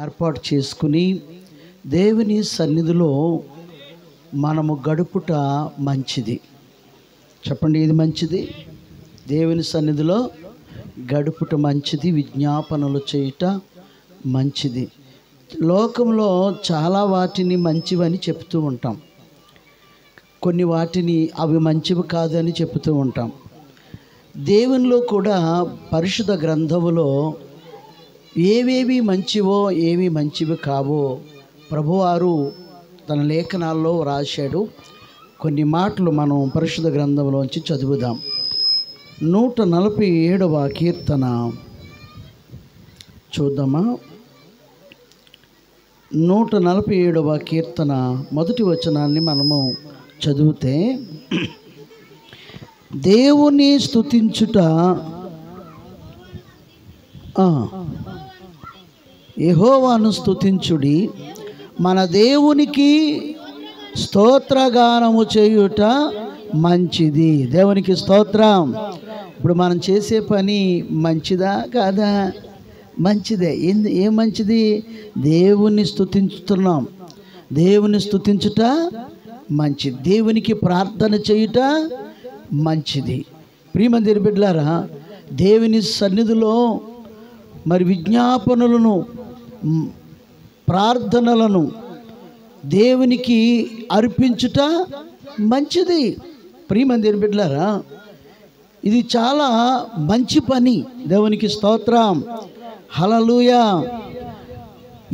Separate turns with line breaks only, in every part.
ఏర్పాటు చేసుకుని దేవుని సన్నిధిలో మనము గడుపుట మంచిది. చెప్పండి, ఇది మంచిది. దేవుని సన్నిధిలో గడుపుట మంచిది, విజ్ఞాపనలు చేయుట మంచిది. లోకంలో చాలా వాటిని మంచివని చెప్తూ ఉంటాం, కొన్ని వాటిని అవి మంచివి కాదని చెప్తూ ఉంటాం. దేవునిలో కూడా పరిశుద్ధ గ్రంథములో ఏవేవి మంచివో ఏవి మంచివి కావో ప్రభువారు తన లేఖనాల్లో రాశాడు. కొన్ని మాటలు మనం పరిశుద్ధ గ్రంథంలోంచి చదువుదాం. 147వ కీర్తన చూద్దామా. 147వ కీర్తన మొదటి వచనాన్ని మనము చదివితే, దేవుని స్తుతించుట, యెహోవాను స్తుతించుడి, మన దేవునికి స్తోత్రగానము చేయుట మంచిది. దేవునికి స్తోత్రం. ఇప్పుడు మనం చేసే పని మంచిదా కాదా? మంచిదే. ఏం మంచిది? దేవుని స్తుతించుతున్నాం. దేవుని స్తుతించుట మంచిది, దేవునికి ప్రార్థన చేయుట మంచిది. ప్రియమందిర బిడ్డలారా, దేవుని సన్నిధిలో మరి విజ్ఞాపనలను, ప్రార్థనలను దేవునికి అర్పించుట మంచిది. ప్రియమందిర బిడ్డలారా, ఇది చాలా మంచి పని. దేవునికి స్తోత్రం, హల్లెలూయా.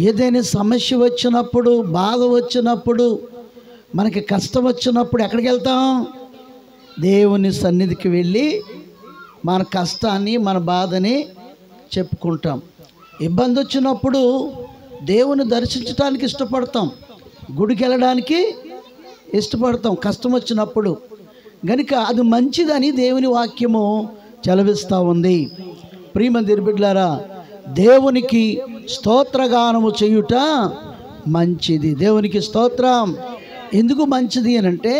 ఏదైనా సమస్య వచ్చినప్పుడు, బాధ వచ్చినప్పుడు, మనకి కష్టం వచ్చినప్పుడు ఎక్కడికి వెళ్తాం? దేవుని సన్నిధికి వెళ్ళి మన కష్టాన్ని, మన బాధని చెప్పుకుంటాం. ఇబ్బంది వచ్చినప్పుడు దేవుని దర్శించడానికి ఇష్టపడతాం, గుడికి వెళ్ళడానికి ఇష్టపడతాం కష్టం వచ్చినప్పుడు. కనుక అది మంచిదని దేవుని వాక్యము చలవిస్తూ ఉంది. ప్రియమందిర బిడ్డలారా, దేవునికి స్తోత్రగానము చేయుట మంచిది. దేవునికి స్తోత్రం. ఎందుకు మంచిది అని అంటే,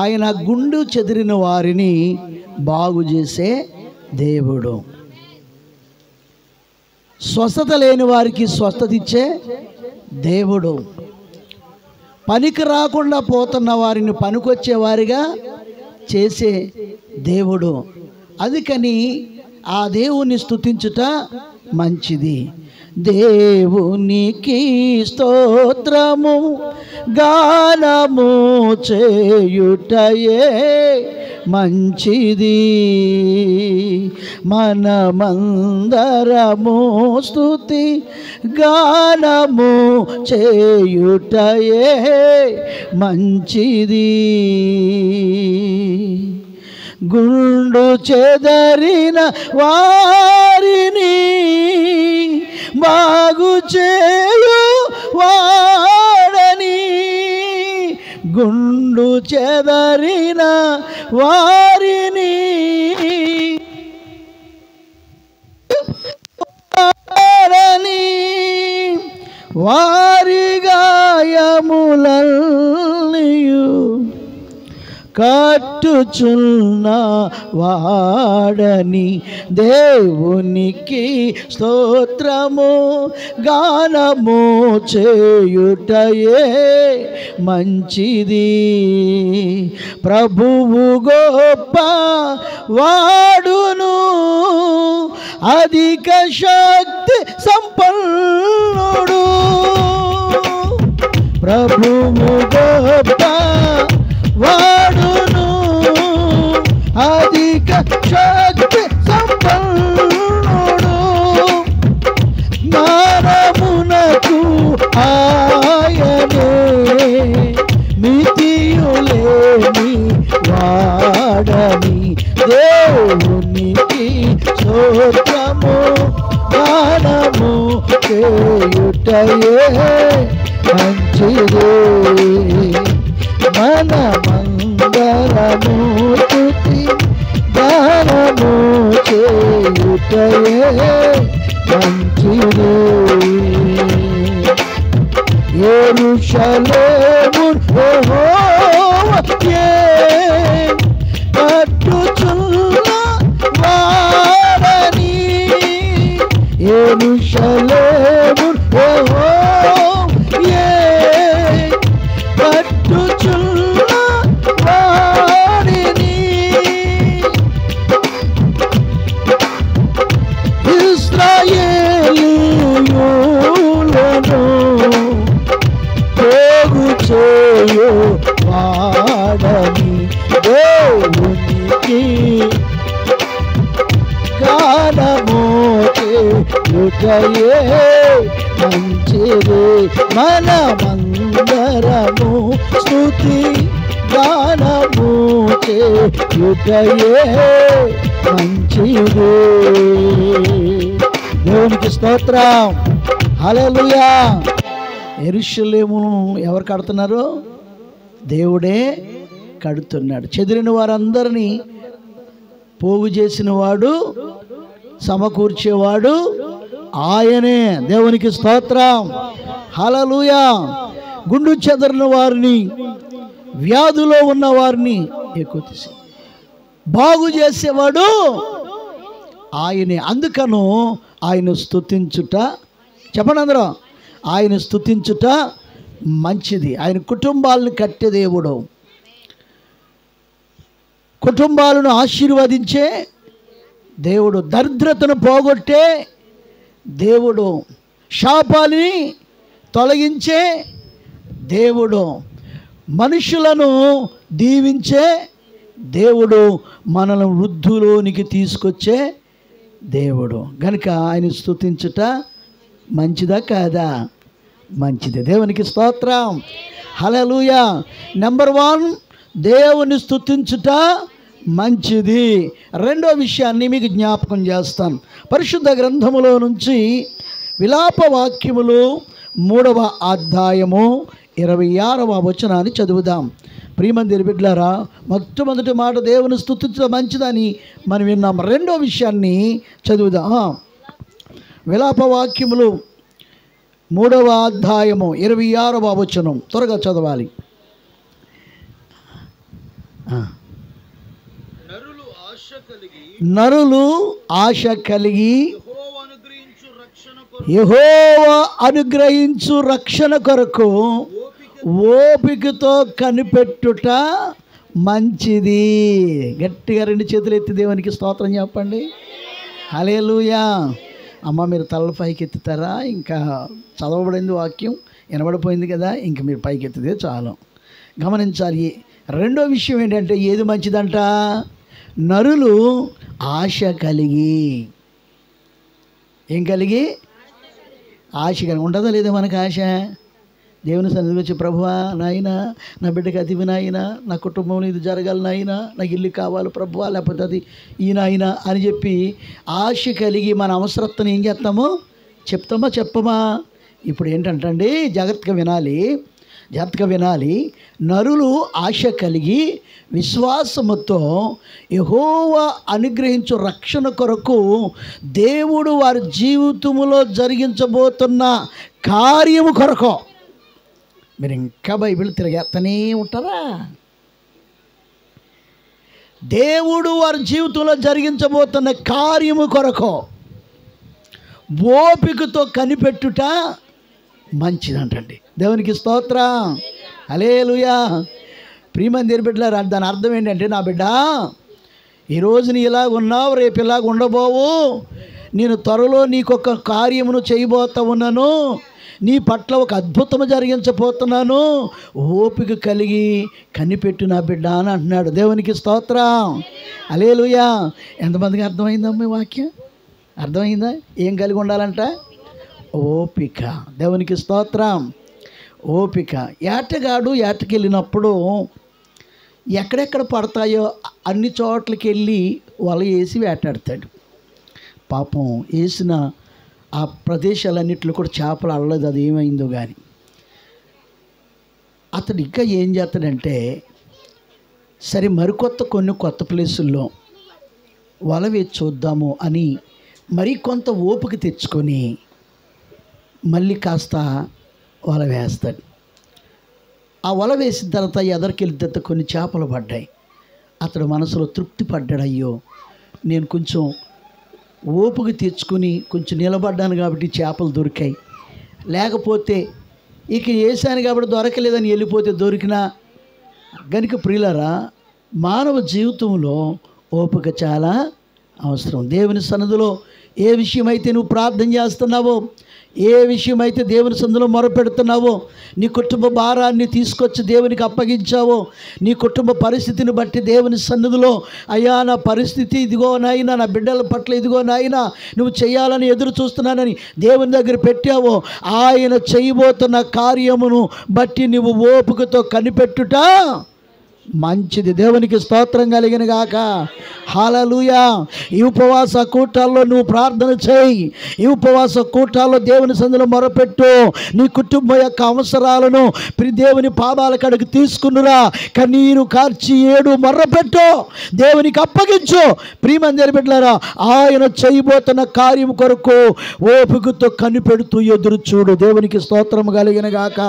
ఆయన గుండు చెదిరిన వారిని బాగు చేసే దేవుడు, స్వస్థత లేని వారికి స్వస్థత ఇచ్చే దేవుడు, పనికి రాకుండా పోతున్న వారిని పనికొచ్చే వారిగా చేసే దేవుడు. అందుకని ఆ దేవుని స్తుతించుట మంచిది. దేవునికి స్తోత్రము గానము చేయుటయే మంచిది, మనమందరము స్తుతి గానము చేయుటయే మంచిది. గుండు చెదరిన వారిని బాగు చేయు వాడని, గుండు చెదరిన వారిని వారి గాయములన్నీయు కట్టుచున్న వాడని, దేవునికి స్తోత్రము గానము చేయుటయే మంచిది. ప్రభువు గొప్ప వాడును, అధిక శక్తి సంపన్నుడు. ప్రభువు గొప్ప వాడును, అధిక శక్తి సంపన్నుడు. జ్ఞానమునకు ఆయనే మితియులేని వాడని, దేవునికి స్తోత్రము గానము చేయుటయే మంచిది. మనమందరము స్తుతి గానము చేయుటయే మంచిది. యెరూషలేము యెహోవాకే కట్టుచున్న వాడని, యెరూషలేము యుటయే మంచిది. మనమందరము స్తుతి గానము చేయుటయే మంచిది. దేవునికి స్తోత్రం. హల్లెలూయా. యెరూషలేమును ఎవరు కడుతున్నారు? దేవుడే కడుతున్నాడు. చెదిరిన వారందరినీ పోగు చేసిన వాడు, సమకూర్చేవాడు ఆయనే. దేవునికి స్తోత్రం. హల్లెలూయా. గుండు చెదరిన వారిని, వ్యాధిలో ఉన్న వారిని ఎక్కువ తీసి బాగు చేసేవాడు ఆయనే. అందుకను ఆయన స్తుతించుట, చెప్పండి అందరూ, ఆయన స్తుతించుట మంచిది. ఆయన కుటుంబాలను కట్టే దేవుడు, కుటుంబాలను ఆశీర్వదించే దేవుడు, దరిద్రతను పోగొట్టే దేవుడు, శాపాలని తొలగించే దేవుడు, మనుషులను దీవించే దేవుడు, మనల్ని వృద్ధిలోనికి తీసుకొచ్చే దేవుడు. గనుక ఆయన స్తుతించుట మంచిదా కాదా? మంచిది. దేవునికి స్తోత్రం. హల్లెలూయా. నెంబర్ 1, దేవుని స్తుతించుట మంచిది. రెండో విషయాన్ని మీకు జ్ఞాపకం చేస్తాను. పరిశుద్ధ గ్రంథములో నుంచి విలాప వాక్యములు 3వ అధ్యాయము 26వ వచనాన్ని చదువుదాం. ప్రియమందిర బిడ్డలారా, మొట్టమొదటి మాట దేవుని స్తుతించడం మంచిదని మనం విన్నాం. రెండో విషయాన్ని చదువుదాం. విలాప వాక్యములు 3వ అధ్యాయము 26వ వచనం త్వరగా చదవాలి. నరులు ఆశ కలిగి యెహోవా అనుగ్రహించు రక్షణ కొరకు ఓపికతో కనిపెట్టుట మంచిది. గట్టిగా 2 చేతులు ఎత్తి దేవునికి స్తోత్రం చెప్పండి. హల్లెలూయా. అమ్మ, మీరు తలలు పైకి ఎత్తుతారా? ఇంకా చదవబడింది వాక్యం, వినబడిపోయింది కదా, ఇంక మీరు పైకి ఎత్తితే చాలు. గమనించాలి. రెండో విషయం ఏంటంటే, ఏది మంచిదంట? నరులు ఆశ కలిగి. ఏం కలిగి? ఆశ కలిగి. ఉంటుందా లేదా మనకు ఆశ? దేవుని సన్నిధికి వచ్చి, ప్రభువా నాయన, నా బిడ్డకి అది నాయన, నా కుటుంబంలో ఇది జరగాలి నాయన, నాకు ఇల్లు కావాలి ప్రభువా, లేకపోతే అది ఈ నాయన అని చెప్పి ఆశ కలిగి మన అవసరతను ఏం చేస్తామో చెప్తామా చెప్పమా? ఇప్పుడు ఏంటంటండి, జాగ్రత్తగా వినాలి. నరులు ఆశ కలిగి విశ్వాసముతో యెహోవా అనుగ్రహించు రక్షణ కొరకు దేవుడు వారి జీవితంలో జరిగించబోతున్న కార్యము కొరకు. మీరు ఇంకా బైబిల్ తిరగేస్తూనే ఉంటారా? దేవుడు వారి జీవితంలో జరిగించబోతున్న కార్యము కొరకు ఓపికతో కనిపెట్టుట మంచిదంటండి. దేవునికి స్తోత్రం. హల్లెలూయా. ప్రియమందిర బిడ్డలారా, దాని అర్థం ఏంటంటే, నా బిడ్డ ఈరోజు నీ ఇలాగ ఉన్నావు, రేపు ఇలాగ ఉండబోవు, నేను త్వరలో నీకొక కార్యమును చేయబోతా ఉన్నాను, నీ పట్ల ఒక అద్భుతము జరిగించబోతున్నాను, ఓపిక కలిగి కనిపెట్టు నా బిడ్డ అని అంటున్నాడు. దేవునికి స్తోత్రం. హల్లెలూయా. ఎంతమందికి అర్థమైందమ్మా ఈ వాక్యం? అర్థమైందా? ఏం కలిగి ఉండాలంట? ఓపిక. దేవునికి స్తోత్రం. ఓపిక. ఏటగాడు ఏటకెళ్ళినప్పుడు ఎక్కడెక్కడ పడతాయో అన్ని చోట్లకి వెళ్ళి వల వేసి వేటాడతాడు. పాపం వేసిన ఆ ప్రదేశాలన్నింటిలో కూడా చేపలు అల్లలేదు, అది ఏమైందో కానీ. అతడు ఇంకా ఏం చేస్తాడంటే, సరే కొన్ని కొత్త ప్లేసుల్లో వల వేసి చూద్దాము అని మరి కొంత ఓపిక తెచ్చుకొని మళ్ళీ కాస్త వల వేస్తాడు. ఆ వల వేసిన తర్వాత ఎదరికెళ్ళిన తర్వాత కొన్ని చేపలు పడ్డాయి. అతడు మనసులో తృప్తి పడ్డాడు, అయ్యో నేను కొంచెం ఓపిక తెచ్చుకొని కొంచెం నిలబడ్డాను కాబట్టి చేపలు దొరికాయి, లేకపోతే ఇక వేసాను కాబట్టి దొరకలేదని వెళ్ళిపోతే దొరికినా. గనుక ప్రియులారా, మానవ జీవితంలో ఓపిక చాలా అవసరం. దేవుని సన్నిధిలో ఏ విషయమైతే నువ్వు ప్రార్థన చేస్తున్నావో, ఏ విషయమైతే దేవుని సన్నిధిలో మొరపెడుతున్నావో, నీ కుటుంబ భారాన్ని తీసుకొచ్చి దేవునికి అప్పగించావో, నీ కుటుంబ పరిస్థితిని బట్టి దేవుని సన్నిధిలో, అయ్యా నా పరిస్థితి ఇదిగో నాయనా, నా బిడ్డల పట్ల ఇదిగో నాయనా, నువ్వు చేయాలని ఎదురు చూస్తున్నానని దేవుని దగ్గర పెట్టావో, ఆయన చేయబోతున్న కార్యమును బట్టి నువ్వు ఓపికతో కనిపెట్టుట మంచిది. దేవునికి స్తోత్రం కలిగిన గాక. హల్లెలూయా. ఈ ఉపవాస కూటాల్లో నువ్వు ప్రార్థన చేయి. ఈ ఉపవాస కూటాల్లో దేవుని సన్నిధిలో మొరపెట్టు. నీ కుటుంబం యొక్క అవసరాలను దేవుని పాదాల కాడికి తీసుకునిరా. కన్నీరు కార్చి ఏడు మొర్రపెట్టు, దేవునికి అప్పగించు. ప్రియమందిర బిడ్డలారా, ఆయన చేయబోతున్న కార్యం కొరకు ఓపికతో కనిపెడుతూ ఎదురు చూడు. దేవునికి స్తోత్రం కలిగిన గాక.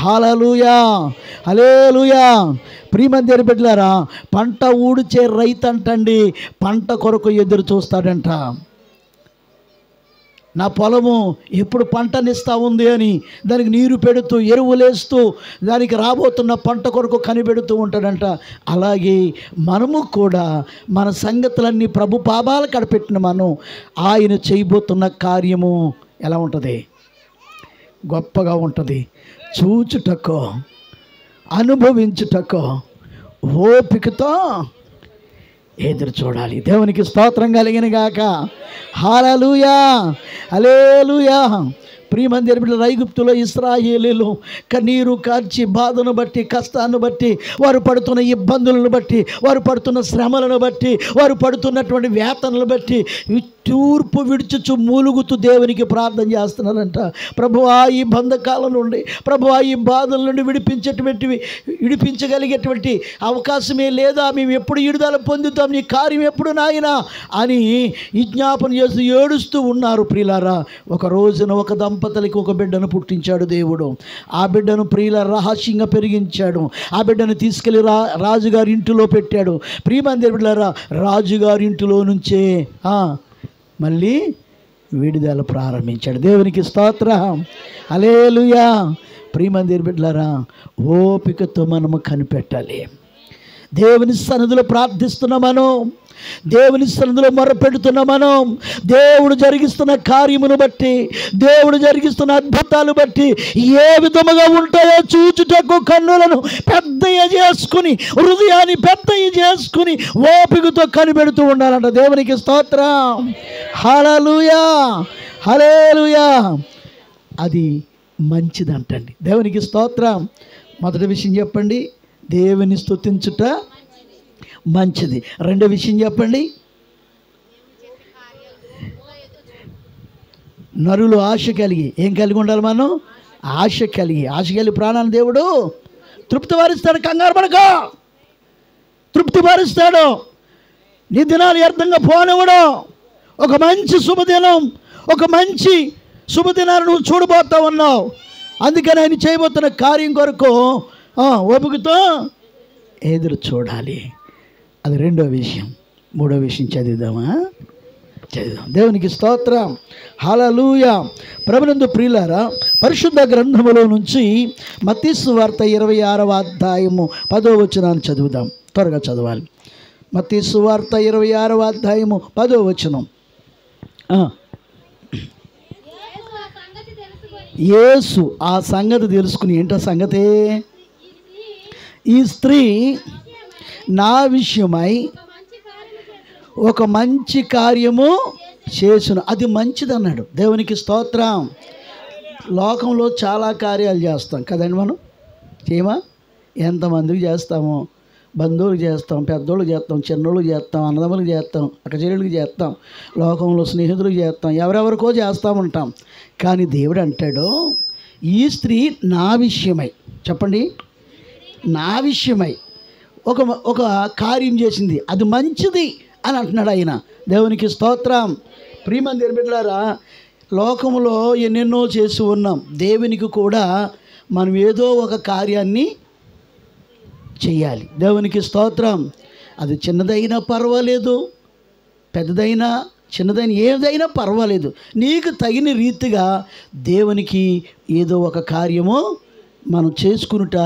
హల్లెలూయా, హల్లెలూయా. ప్రియమందిర బిడ్డలారా, పంట ఊడ్చే రైతు అంటండి పంట కొరకు ఎదురు చూస్తాడంట. నా పొలము ఎప్పుడు పంటనిస్తూ ఉంది అని దానికి నీరు పెడుతూ ఎరువులేస్తూ దానికి రాబోతున్న పంట కొరకు కనిపెడుతూ ఉంటాడంట. అలాగే మనము కూడా మన సంగతులన్నీ ప్రభు పాదాలు కడపెట్టిన మనం ఆయన చేయబోతున్న కార్యము ఎలా ఉంటుంది? గొప్పగా ఉంటుంది. చూచుటకో, అనుభవించుటకో ఓపికతో ఎదురు చూడాలి. దేవునికి స్తోత్రం కలిగిన గాక. హల్లెలూయా, హల్లెలూయా. ప్రియమందిర బిడ్డలారా, ఐగుప్తులో ఇశ్రాయేలీయులు కన్నీరు కార్చి బాధను బట్టి, కష్టాన్ని బట్టి, వారు పడుతున్న ఇబ్బందులను బట్టి, వారు పడుతున్న శ్రమలను బట్టి, వారు పడుతున్నటువంటి వేతనలు బట్టి తూర్పు విడుచుచు మూలుగుతూ దేవునికి ప్రార్థన చేస్తున్నారంట. ప్రభువా, ఈ బంధకాల నుండి, ప్రభువా ఈ బాధల నుండి విడిపించగలిగేటువంటి అవకాశమే లేదా? మేము ఎప్పుడు విడుదల పొందుతాం? నీ కార్యం ఎప్పుడు నాయనా అని విజ్ఞాపన చేస్తూ ఏడుస్తూ ఉన్నారు. ప్రియులారా, ఒక రోజున ఒక దంపతులకి ఒక బిడ్డను పుట్టించాడు దేవుడు. ఆ బిడ్డను ప్రియుల రహస్యంగా పెరిగించాడు. ఆ బిడ్డను తీసుకెళ్లి రాజుగారి ఇంటిలో పెట్టాడు. ప్రియమందిర బిడ్డలారా, రాజుగారి ఇంటిలో నుంచే మళ్ళీ విడుదల ప్రారంభించాడు. దేవునికి స్తోత్రం, హల్లెలూయా. ప్రియమందిర బిడ్డలారా, ఓపికతో మనము కనిపెట్టాలి. దేవుని సన్నిధిలో ప్రార్థిస్తున్న మనం, దేవుని సన్నిధిలో మొరపెడుతున్న మనం, దేవుడు జరిగిస్తున్న కార్యమును బట్టి, దేవుడు జరిగిస్తున్న అద్భుతాలు బట్టి ఏ విధముగా ఉంటాయో చూచుటకు కన్నులను పెద్దయ్య చేసుకుని, హృదయాన్ని పెద్దయ్య చేసుకుని ఓపికతో కనిపెడుతూ ఉండాలంట. దేవునికి స్తోత్రం, హల్లెలూయా, హల్లెలూయా. అది మంచిదంటండి. దేవునికి స్తోత్రం. మొదటి విషయం చెప్పండి, దేవుని స్తుతించుట మంచిది. రెండో విషయం చెప్పండి, నరులు ఆశ కలిగి, ఏం కలిగి ఉండాలి మనం? ఆశ కలిగి ప్రాణాన్ని దేవుడు తృప్తిపరుస్తాడు. కంగారు పడక, తృప్తిపరుస్తాడు. నీ దినాలు వ్యర్థంగా పోనివ్వడు. ఒక మంచి శుభదినం, ఒక మంచి శుభదినాన్ని నువ్వు చూడబోతా ఉన్నావు. అందుకని ఆయన చేయబోతున్న కార్యం కొరకు ఓపికతో ఎదురు చూడాలి. అది రెండో విషయం. మూడో విషయం చదువుదాం. దేవునికి స్తోత్రం, హల్లెలూయా. ప్రభునందు ప్రియులారా, పరిశుద్ధ గ్రంథములో నుంచి మత్తయి సువార్త 26వ అధ్యాయము 10వ వచనాన్ని చదువుదాం. త్వరగా చదవాలి. మత్తయి సువార్త 26వ అధ్యాయము 10వ వచనం. యేసు ఆ సంగతి తెలుసుకుని, ఏంటో సంగతి? ఈ స్త్రీ నా విషయమై ఒక మంచి కార్యము చేసును. అది మంచిది అన్నాడు. దేవునికి స్తోత్రం. లోకంలో చాలా కార్యాలు చేస్తాం కదండి మనం. చేయమా? ఎంతమందికి చేస్తాము? బంధువులకు చేస్తాం, పెద్దోళ్ళకి చేస్తాం, చిన్నోళ్ళకి చేస్తాం, అన్నదమ్ములకు చేస్తాం, అక్కచెల్లెళ్ళకి చేస్తాం, లోకంలో స్నేహితులకు చేస్తాం, ఎవరెవరికో చేస్తూ ఉంటాం. కానీ దేవుడు అంటాడు, ఈ స్త్రీ నా విషయమై, చెప్పండి, నా విషయమై ఒక కార్యం చేసింది, అది మంచిది అని అంటున్నాడు ఆయన. దేవునికి స్తోత్రం. ప్రియమందిర బిడ్డలారా, లోకంలో ఎన్నెన్నో చేసి ఉన్నాం. దేవునికి కూడా మనం ఏదో ఒక కార్యాన్ని చెయ్యాలి. దేవునికి స్తోత్రం. అది చిన్నదైనా పర్వాలేదు, పెద్దదైనా చిన్నదైనా ఏదైనా పర్వాలేదు. నీకు తగిన రీతిగా దేవునికి ఏదో ఒక కార్యము మనం చేసుకునుట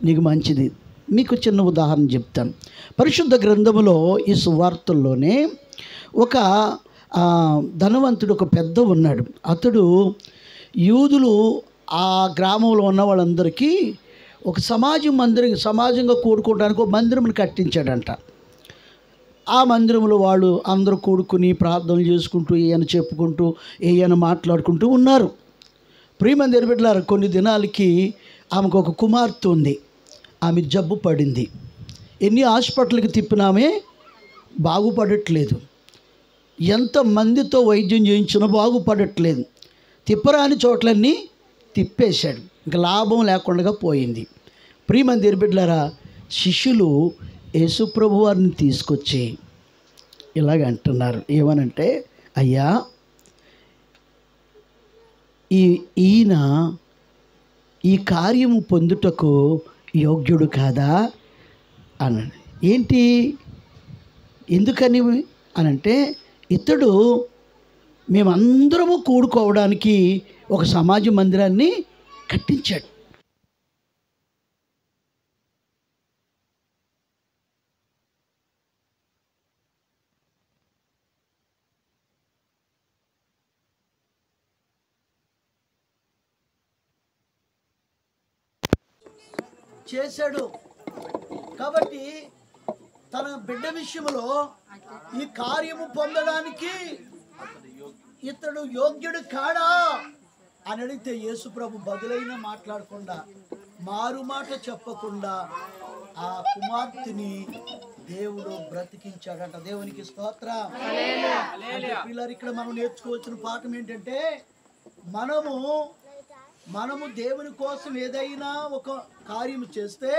నీకు మంచిది. మీకు చిన్న ఉదాహరణ చెప్తాను. పరిశుద్ధ గ్రంథములో ఈ సువార్తల్లోనే ఒక ధనవంతుడు ఒక పెద్ద ఉన్నాడు. అతడు యూదులు ఆ గ్రామంలో ఉన్న వాళ్ళందరికీ ఒక సమాజంగా కూడుకోవడానికి ఒక మందిరం కట్టించాడంట. ఆ మందిరంలో వాళ్ళు అందరూ కూడుకుని ప్రార్థనలు చేసుకుంటూ ఈయన చెప్పుకుంటూ ఈయన మాట్లాడుకుంటూ ఉన్నారు. ప్రియమైన దేవుని బిడ్డలారా, కొన్ని దినాలకి ఆమెకు ఒక కుమార్తె ఉంది. ఆమె జబ్బు పడింది. ఎన్ని హాస్పిటల్కి తిప్పినామే బాగుపడట్లేదు. ఎంతమందితో వైద్యం చేయించినా బాగుపడట్లేదు. తిప్పరాని చోట్లన్నీ తిప్పేశాడు. ఇంకా లాభం లేకుండా పోయింది. ప్రియమైన దేవుని బిడ్డలారా, శిష్యులు యేసుప్రభు వారిని తీసుకొచ్చి ఇలాగ అంటున్నారు. ఏమనంటే, అయ్యా, ఈయన ఈ కార్యము పొందుటకు యోగ్యుడు కాదా అన్నాడు. ఏంటి, ఎందుకని అనంటే, ఇతడు మేమందరము కూడుకోవడానికి ఒక సమాజ మందిరాన్ని కట్టించాడు. చేశాడు. కాబట్టి తన బిడ్డ విషయంలో ఈ కార్యము పొందడానికి ఇతడు యోగ్యుడు కాడా అని అడిగితే యేసుప్రభు బదులైన మాట్లాడకుండా, మారు మాట చెప్పకుండా ఆ కుమార్తెని దేవుడు బ్రతికించాడంట. దేవునికి స్తోత్రం. పిల్లలు, ఇక్కడ మనం నేర్చుకోవాల్సిన పాఠం ఏంటంటే, మనము దేవుని కోసం ఏదైనా ఒక కార్యం చేస్తే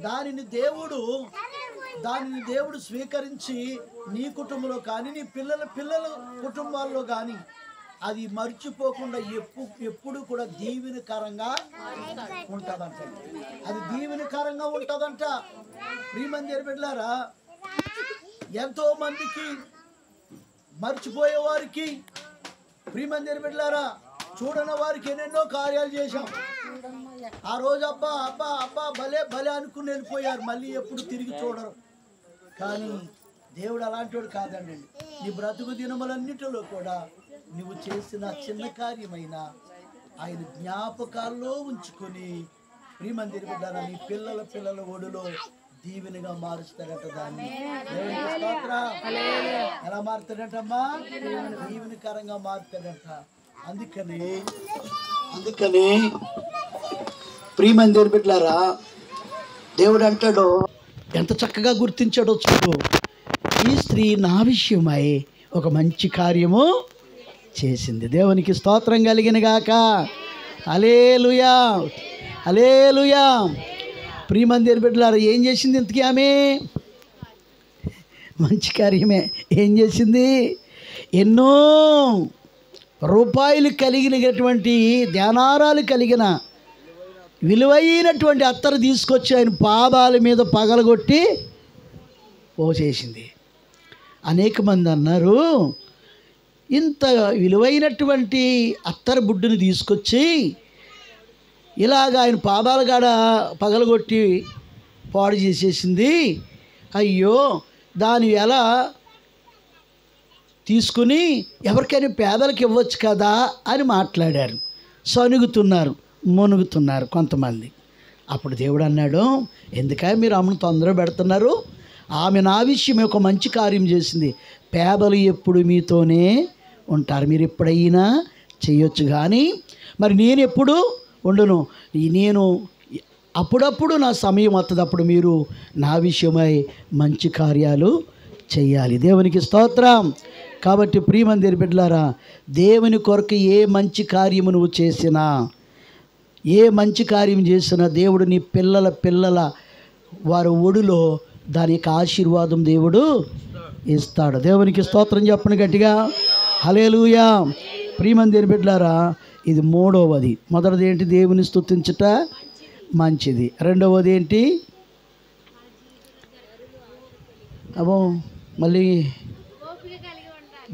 దానిని దేవుడు స్వీకరించి నీ కుటుంబంలో కానీ నీ పిల్లల కుటుంబాల్లో కానీ అది మర్చిపోకుండా ఎప్పుడు కూడా దీవెనకరంగా ఉంటుందంట. అది దీవెనకరంగా ఉంటుందంట. ప్రియమైన దేవుని బిడ్డలారా, ఎంతో మందికి మర్చిపోయేవారికి, ప్రియమైన దేవుని బిడ్డలారా, చూడని వారికి ఎన్నెన్నో కార్యాలు చేశాం. ఆ రోజు అబ్బా అబ్బా అబ్బా భలే భలే అనుకుని వెళ్ళిపోయారు. మళ్ళీ ఎప్పుడు తిరిగి చూడరు. కానీ దేవుడు అలాంటి వాడు కాదండి. నీ బ్రతుకు దినములన్నిటిలో కూడా నువ్వు చేసిన చిన్న కార్యమైన ఆయన జ్ఞాపకాల్లో ఉంచుకొని ప్రియమైన దేవుని బిడ్డలారా, నీ పిల్లల ఒడిలో దీవెనగా మారుస్తాడట. దాన్ని ఎలా మారుతాడటమ్మా? దీవెనకరంగా మారుతాడట. అందుకని ప్రియమైన దేవుని బిడ్డలారా, దేవుడు అంటాడు, ఎంత చక్కగా గుర్తించాడో చూడు, ఈ స్త్రీ నా విషయమై ఒక మంచి కార్యము చేసింది. దేవునికి స్తోత్రం కలిగిన గాక. హల్లెలూయా, హల్లెలూయా. ప్రియమైన దేవుని బిడ్డలారా, ఏం చేసింది ఇంతకీ ఆమె? మంచి కార్యమే. ఏం చేసింది? ఎన్నో రూపాయలు కలిగినటువంటి ధ్యానారాలు కలిగిన విలువైనటువంటి అత్తరు తీసుకొచ్చి ఆయన పాదాల మీద పగలగొట్టి పోసేసింది. అనేక మంది అన్నారు, ఇంత విలువైనటువంటి అత్తరు బుడ్డుని తీసుకొచ్చి ఇలాగ ఆయన పాదాల కాడ పగలగొట్టి పాడు చేసేసింది. అయ్యో, దాని ఎలా తీసుకుని ఎవరికైనా పేదలకు ఇవ్వచ్చు కదా అని మాట్లాడారు. సనుగుతున్నారు, మునుగుతున్నారు కొంతమంది. అప్పుడు దేవుడు అన్నాడు, ఎందుకని మీరు ఆమెను తొందర పెడుతున్నారు? ఆమె నా విషయమే ఒక మంచి కార్యం చేసింది. పేదలు ఎప్పుడు మీతోనే ఉంటారు. మీరు ఎప్పుడైనా చేయొచ్చు, కానీ మరి నేను ఎప్పుడు ఉండను. నేను అప్పుడప్పుడు నా సమయం వస్తుంది, అప్పుడు మీరు నా విషయమై మంచి కార్యాలు చెయ్యాలి. దేవునికి స్తోత్రం. కాబట్టి ప్రియమైన దేవుని బిడ్డలారా, దేవుని కొరకు ఏ మంచి కార్యము నువ్వు చేసినా, ఏ మంచి కార్యం చేసినా దేవుడు నీ పిల్లల వారి ఒడిలో దాని యొక్క ఆశీర్వాదం దేవుడు ఇస్తాడు. దేవునికి స్తోత్రం చెప్పండి గట్టిగా. హల్లెలూయా. ప్రియమైన దేవుని బిడ్డలారా, ఇది మూడవది. మొదటిది ఏంటి? దేవుని స్తుతించుట మంచిది. రెండవది ఏంటి? అబ్బో, మళ్ళీ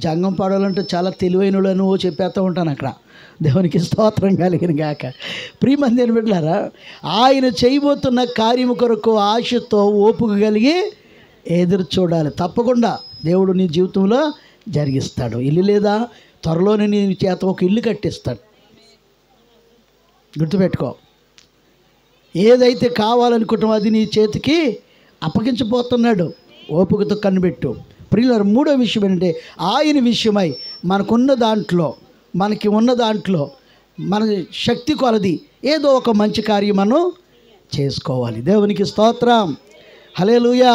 జంగం పాడాలంటే చాలా తెలివైన వాళ్ళను చెప్పేస్తూ ఉంటాను అక్కడ. దేవునికి స్తోత్రం కలిగిన గాక. ప్రియమైన దేవుని బిడ్డలారా, ఆయన చేయబోతున్న కార్యము కొరకు ఆశతో ఓపిక కలిగి ఎదురు చూడాలి. తప్పకుండా దేవుడు నీ జీవితంలో జరిగిస్తాడు. ఇల్లు లేదా త్వరలోనే నీ చేత ఒక ఇల్లు కట్టిస్తాడు. గుర్తుపెట్టుకో, ఏదైతే కావాలనుకుంటామో అది నీ చేతికి అప్పగించబోతున్నాడు. ఓపికతో కనిపెట్టు. ప్రియులారా, మూడో విషయం ఏంటంటే ఆయన విషయమై మనకి ఉన్న దాంట్లో మన శక్తి కొలది ఏదో ఒక మంచి కార్యం మనం చేసుకోవాలి. దేవునికి స్తోత్రం, హల్లెలూయా.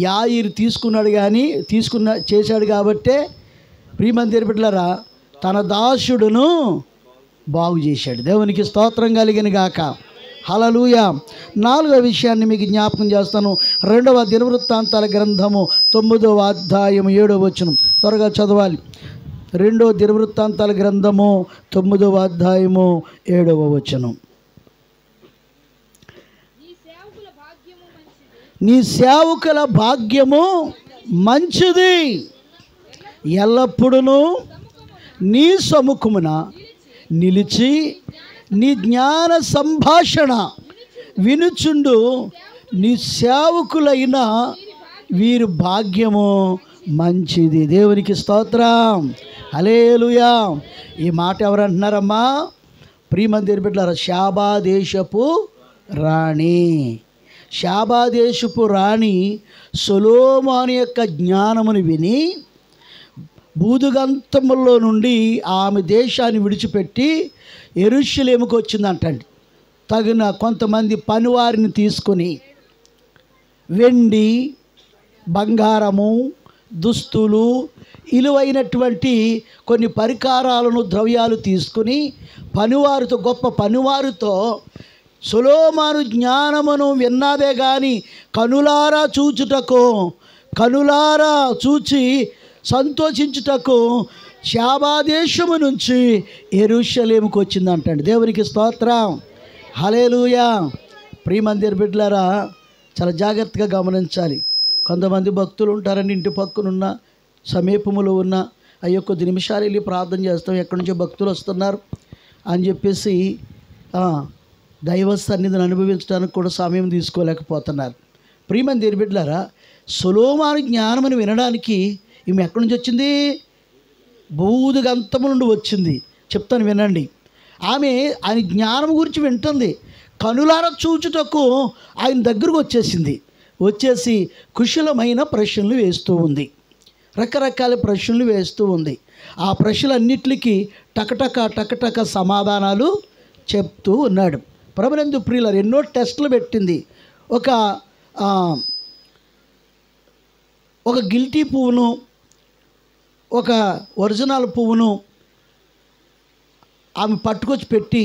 యాయిరు చేశాడు కాబట్టే ప్రియమందిర బిడ్డలారా తన దాసుడును బాగు చేశాడు. దేవునికి స్తోత్రం కలిగిన గాక, హల్లెలూయా. నాలుగో విషయాన్ని మీకు జ్ఞాపకం చేస్తాను. 2వ దినవృత్తాంతాల గ్రంథము 9వ అధ్యాయం 7వ వచనం. త్వరగా చదవాలి. 2వ దినవృత్తాంతాల గ్రంథము 9వ అధ్యాయము 7వ వచనం. నీ సేవకుల భాగ్యము మంచిది, ఎల్లప్పుడూ నీ సముఖమున నిలిచి నీ జ్ఞాన సంభాషణ వినుచుండు నీ సేవకులైన వీరి భాగ్యము మంచిది. దేవునికి స్తోత్రం, హల్లెలూయా. ఈ మాట ఎవరు అంటున్నారమ్మా? ప్రియమందిర బిడ్డలారా, శాబాదేశపు రాణి సొలొమోను యొక్క జ్ఞానమును విని భూదిగంతములో నుండి ఆమె దేశాన్ని విడిచిపెట్టి యెరూషలేముకు వచ్చిందంటండి. తగిన కొంతమంది పనివారిని తీసుకొని వెండి, బంగారము, దుస్తులు, ఇలువైనటువంటి కొన్ని పరికారాలను, ద్రవ్యాలు తీసుకుని గొప్ప పనివారితో సొలొమోను జ్ఞానమును విన్నదే కానీ కనులారా చూచి సంతోషించుటకు శాబాదేశము నుంచి యెరూషలేముకు వచ్చిందంటండి. దేవునికి స్తోత్రం, హల్లెలూయా. ప్రియమందిర బిడ్డలారా, చాలా జాగ్రత్తగా గమనించాలి. కొంతమంది భక్తులు ఉంటారండి, ఇంటి పక్కనున్న సమీపములో ఉన్న అయ్యో కొద్ది నిమిషాలు వెళ్ళి ప్రార్థన చేస్తాం, ఎక్కడి నుంచో భక్తులు వస్తున్నారు అని చెప్పేసి దైవ సన్నిధిని అనుభవించడానికి కూడా సమయం తీసుకోలేకపోతున్నారు. ప్రియమందిర బిడ్డలారా, సొలొమోను జ్ఞానమును వినడానికి ఈమె ఎక్కడి నుంచి వచ్చింది? భూదిగంతము నుండి వచ్చింది. చెప్తాను వినండి. ఆమె ఆయన జ్ఞానం గురించి వింటుంది. కనులార చూచుటకు ఆయన దగ్గరకు వచ్చేసి కుశలమైన ప్రశ్నలు వేస్తూ ఉంది. రకరకాల ప్రశ్నలు వేస్తూ ఉంది. ఆ ప్రశ్నలన్నిటికీ టకటక సమాధానాలు చెప్తూ ఉన్నాడు. ప్రభునందు ప్రియులారా, ఎన్నో టెస్టులు పెట్టింది. ఒక గిల్టీ పువ్వును, ఒక ఒరిజినల్ పువ్వును ఆమె పట్టుకొచ్చి పెట్టి,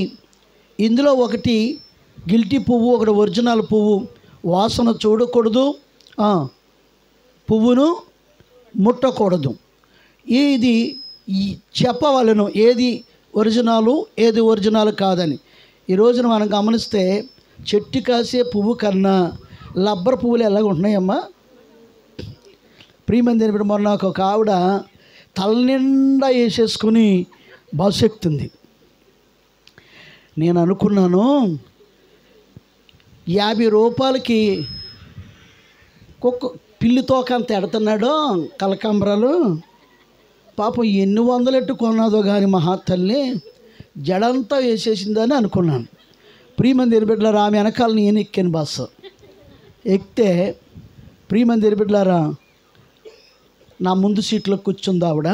ఇందులో ఒకటి గిల్టీ పువ్వు, ఒకటి ఒరిజినల్ పువ్వు, వాసన చూడకూడదు, పువ్వును ముట్టకూడదు, ఇది చెప్పవలను ఏది ఒరిజినల్ కాదని. ఈ రోజున మనం గమనిస్తే చెట్టు కాసే పువ్వు కన్నా లబ్బర్ పువ్వులు ఎలాగ ఉంటున్నాయమ్మా? ప్రియమందిర బిడ్డ, మొన్న ఒక ఆవిడ తల నిండా వేసేసుకుని బస్సు ఎక్కుతుంది. నేను అనుకున్నాను, 50 రూపాయలకి పిల్లితోకంత ఎడుతున్నాడు కలకంబరాలు, పాపం ఎన్ని వందలెట్టు కొన్నదో కానీ మహాతల్లి జడంతా వేసేసిందని అనుకున్నాను. ప్రియమందిర బిడ్డలారా, ఆమె వెనకాల నేను ఎక్కాను బస్సు. ఎక్కితే ప్రియమందిర బిడ్డలారా, నా ముందు సీట్లో కూర్చుంది ఆవిడ.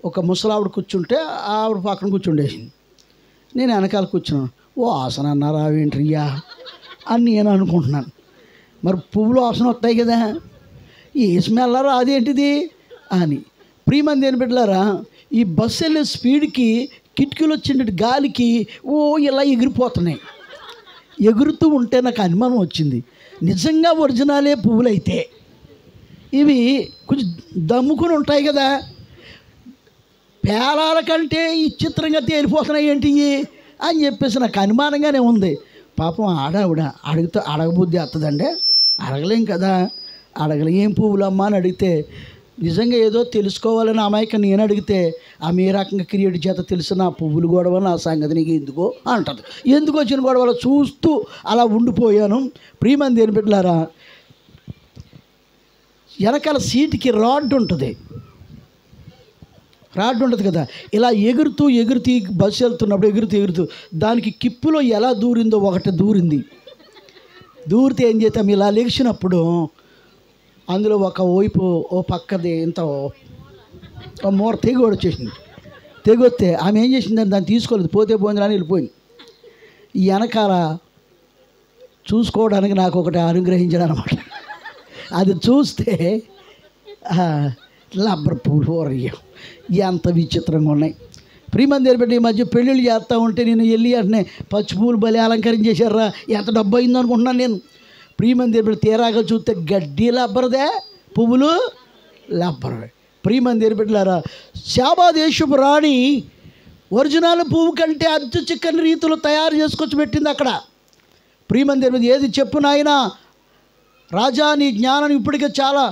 ఒక ముసలావిడ కూర్చుంటే ఆవిడ పక్కన కూర్చుండేసింది. నేను వెనకాల కూర్చున్నాను. ఓ ఆసన అన్నారా ఏంట్రియా అని నేను అనుకుంటున్నాను. మరి పువ్వులు వాసన వస్తాయి కదా, ఈ స్మెల్ అదేంటిది అని. ప్రియమందిర బిడ్డలారా, ఈ బస్సు వెళ్ళే స్పీడ్కి కిటికీలు వచ్చిన గాలికి ఇలా ఎగిరిపోతున్నాయి. ఎగురుతూ ఉంటే నాకు అనుమానం వచ్చింది, నిజంగా ఒరిజినలే పువ్వులు అయితే ఇవి కొంచెం దమ్ముకుని ఉంటాయి కదా, పేలాల కంటే ఈ చిత్రంగా తేలిపోతున్నాయి ఏంటి అని చెప్పేసి నాకు అనుమానంగానే ఉంది. పాపం ఆడావిడ అడగబుద్ధి వస్తుందండి, అడగలేం కదా, ఏం పువ్వులమ్మా అని అడిగితే, నిజంగా ఏదో తెలుసుకోవాలని అమాయక నేను అడిగితే ఆమె ఏ రకంగా క్రియేట్ చేత తెలిసిన ఆ పువ్వులు గొడవ నా సంగతి నీకు ఎందుకో అంటుంది. ఎందుకు వచ్చిన గొడవలు చూస్తూ అలా ఉండిపోయాను. ప్రియమందిర బిడ్డలారా, వెనకాల సీటుకి రాడ్ ఉంటుంది. రాడ్ ఉంటుంది కదా, ఇలా ఎగురుతూ ఎగురుతూ బస్సు వెళ్తున్నప్పుడు ఎగురుతూ దానికి కిప్పులో ఎలా దూరిందో ఒకటి దూరితే ఏం చేస్తాం, ఇలా లెగిసినప్పుడు అందులో ఒక వైపు ఓ పక్కది ఇంత మూర తెగి వచ్చేసింది. తెగొస్తే ఆమె ఏం చేసిందని దాన్ని తీసుకోలేదు, పోతే పోయింది అని వెళ్ళిపోయింది. ఈ వెనకాల చూసుకోవడానికి నాకు ఒకటి అనుగ్రహించాడు అనమాట. అది చూస్తే రబ్బర్ పూలు ఎంత విచిత్రంగా ఉన్నాయి. ప్రియమంది పెట్టి ఈ మధ్య పెళ్ళిళ్ళు చేస్తూ ఉంటే నేను వెళ్ళి అంటే పచ్చి పూలు బలి అలంకరించేశారా, ఎంత డబ్బు అయిందో అనుకుంటున్నాను నేను. ప్రియమంది పెట్టి తీరాగా చూస్తే గడ్డి లబ్బరదే, పువ్వులు లబ్బరదే. ప్రియమంది పెట్టారా, శాబాదేశపు రాణి ఒరిజినల్ పువ్వు కంటే అచ్చు చిక్కని రీతిలో తయారు చేసుకొచ్చి పెట్టింది అక్కడ. ప్రియమంది ఏది చెప్పు నాయనా రాజా, నీ జ్ఞానాన్ని ఇప్పటికే చాలా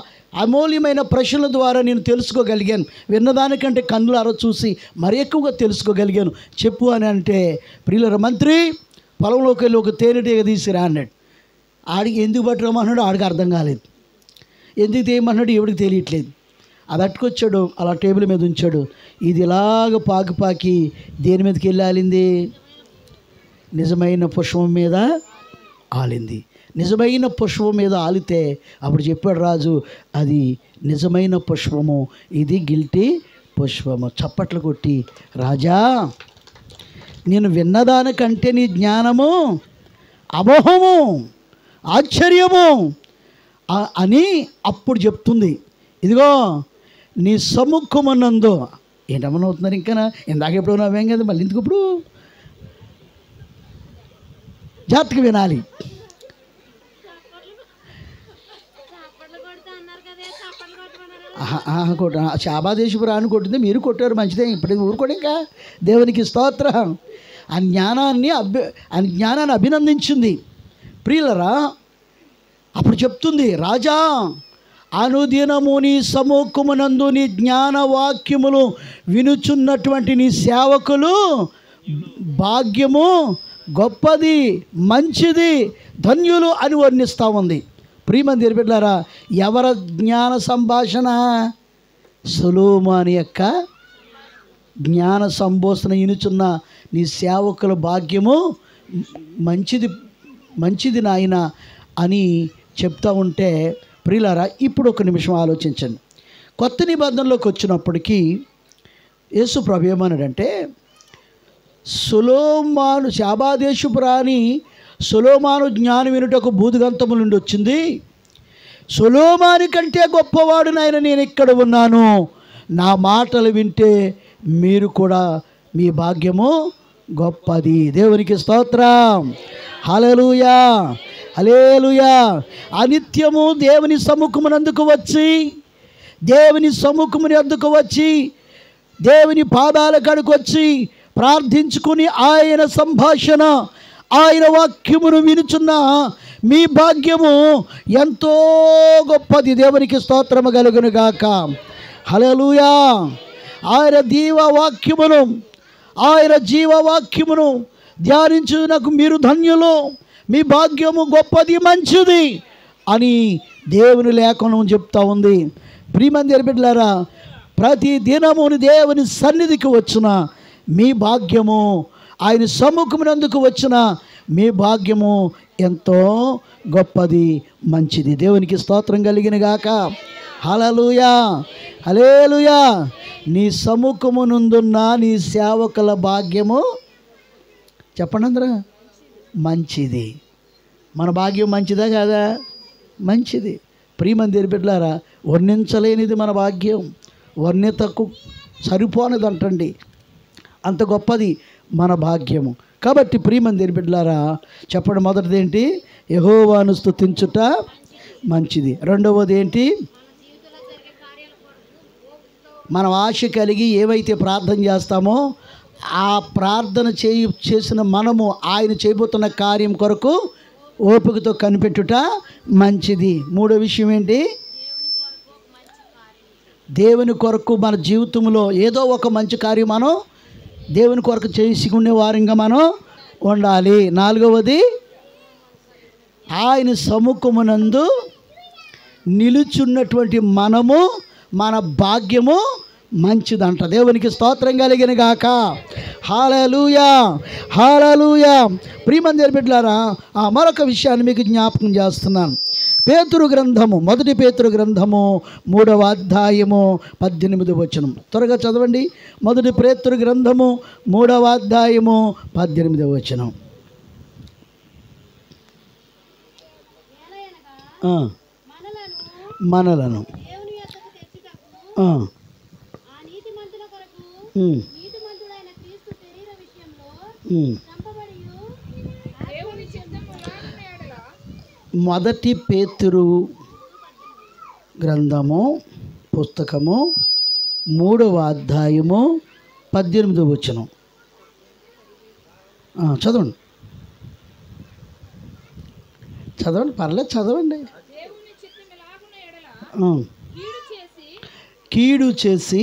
అమూల్యమైన ప్రశ్నల ద్వారా నేను తెలుసుకోగలిగాను, విన్నదానికంటే కన్నులారా చూసి మరి ఎక్కువగా తెలుసుకోగలిగాను, చెప్పు అని అంటే, ప్రియుల మంత్రి పొలంలోకి వెళ్ళి ఒక తేనెటీగ తీసిరా అన్నాడు. ఆడికి ఎందుకు పట్టరమన్నాడు, ఆడికి అర్థం కాలేదు. ఎందుకు తీయమన్నాడు, ఎవడికి తెలియట్లేదు. అది అట్టుకొచ్చాడు, అలా టేబుల్ మీద ఉంచాడు. ఇది ఇలాగ పాకి దేని మీదకి వెళ్ళి ఆలింది, నిజమైన పుష్పం మీద ఆలింది. నిజమైన పుష్పం మీద ఆలితే అప్పుడు చెప్పాడు రాజు, అది నిజమైన పుష్పము, ఇది గిల్టీ పుష్పము. చప్పట్లు కొట్టి, రాజా నేను విన్నదానికంటే నీ జ్ఞానము అమోహము ఆశ్చర్యము అని అప్పుడు చెప్తుంది. ఇదిగో నీ సముఖమునందు ఏంటమ్మని అవుతున్నారు, ఇంకా ఇందాక ఎప్పుడు నవ్వేం కదా, మళ్ళీ ఎందుకు ఇప్పుడు జాగ్రత్తగా వినాలి. శాబాదేశపు రాణి కొట్టింది, మీరు కొట్టారు, మంచిదే, ఇప్పుడు ఊరుకోండి, ఇంకా దేవునికి స్తోత్రం. ఆ జ్ఞానాన్ని అభినందించింది. ప్రియులరా, అప్పుడు చెప్తుంది, రాజా అనుదినము నీ సముఖమునందు నీ జ్ఞానవాక్యములు వినుచున్నటువంటి నీ సేవకులు భాగ్యము గొప్పది, మంచిది, ధన్యులు అని వర్ణిస్తూ ఉంది. ప్రియమంది బిడ్డలారా, ఎవరి జ్ఞాన సంభాషణ? సొలొమోను యొక్క జ్ఞాన సంభాషణ వినుచున్న నీ సేవకుల భాగ్యము మంచిది నాయన అని చెప్తూ ఉంటే, ప్రియులారా ఇప్పుడు ఒక నిమిషం ఆలోచించండి. కొత్త నిబంధనలోకి వచ్చినప్పటికీ యేసు ప్రభు ఏమన్నాడంటే, సొలొమోను శాబాదేశపు రాణి సొలొమోను జ్ఞానం వినుటకు భూదిగంతము నుండి వచ్చింది, సొలొమోను కంటే గొప్పవాడు నాయన నేను ఇక్కడ ఉన్నాను, నా మాటలు వింటే మీరు కూడా మీ భాగ్యము గొప్పది. దేవునికి స్తోత్రం. హల్లెలూయా, హల్లెలూయా. అనిత్యము దేవుని సముఖమునందుకు వచ్చి దేవుని పాదాల కాడికి వచ్చి ప్రార్థించుకుని ఆయన సంభాషణ, ఆయన వాక్యమును వినుచున్న మీ భాగ్యము ఎంతో గొప్పది. దేవునికి స్తోత్రము కలుగును గాక. హల్లెలూయా. ఆయన జీవవాక్యమును ధ్యానించుటకు మీరు ధన్యులు, మీ భాగ్యము గొప్పది, మంచిది అని దేవుని లేఖనం చెప్తా ఉంది. ప్రియమంది బిడ్డలారా, ప్రతి దినమును దేవుని సన్నిధికి వచ్చిన మీ భాగ్యము, ఆయన సముఖమునందుకు వచ్చిన మీ భాగ్యము ఎంతో గొప్పది, మంచిది. దేవునికి స్తోత్రం కలిగిన గాక. హల్లెలూయా, హల్లెలూయా. నీ సముఖమునందున్న నీ సేవకుల భాగ్యము చెప్పండి అందరూ, మంచిది. మన భాగ్యం మంచిదా కాదా? మంచిది. ప్రియమంది బిడ్డలారా, వర్ణించలేనిది మన భాగ్యం, వర్ణితకు సరిపోనిదంటండి, అంత గొప్పది మన భాగ్యము. కాబట్టి ప్రియమంది బిడ్డలారా, చెప్పండి, మొదటిది ఏంటి? యెహోవాను స్తుతించుట మంచిది. రెండవది ఏంటి? మనం ఆశ కలిగి ఏవైతే ప్రార్థన చేస్తామో ఆ ప్రార్థన చేసిన మనము ఆయన చేయబోతున్న కార్యం కొరకు ఓపికతో కనిపెట్టుట మంచిది. మూడో విషయం ఏంటి? దేవుని కొరకు మన జీవితంలో ఏదో ఒక మంచి కార్యం మనం దేవుని కొరకు చేసుకునే వారంగా మనం ఉండాలి. నాలుగవది, ఆయన సముఖమునందు నిలుచున్నటువంటి మనము, మన భాగ్యము మంచిదంట. దేవునికి స్తోత్రం కలిగిన గాక. హల్లెలూయా, హల్లెలూయా. ప్రియమంది బిడ్డలారా, మరొక విషయాన్ని మీకు జ్ఞాపకం చేస్తున్నాను. పేతురు గ్రంథము, 1 పేతురు గ్రంథము 3వ అధ్యాయము 18వ వచనం. త్వరగా చదవండి. 1 పేతురు గ్రంథము 3వ అధ్యాయము 18వ వచనం. మనలను మొదటి పేతురు గ్రంథము పుస్తకము 3వ అధ్యాయము 18వ వచనం. చదవండి చదవండి, పర్లేదు చదవండి. కీడు చేసి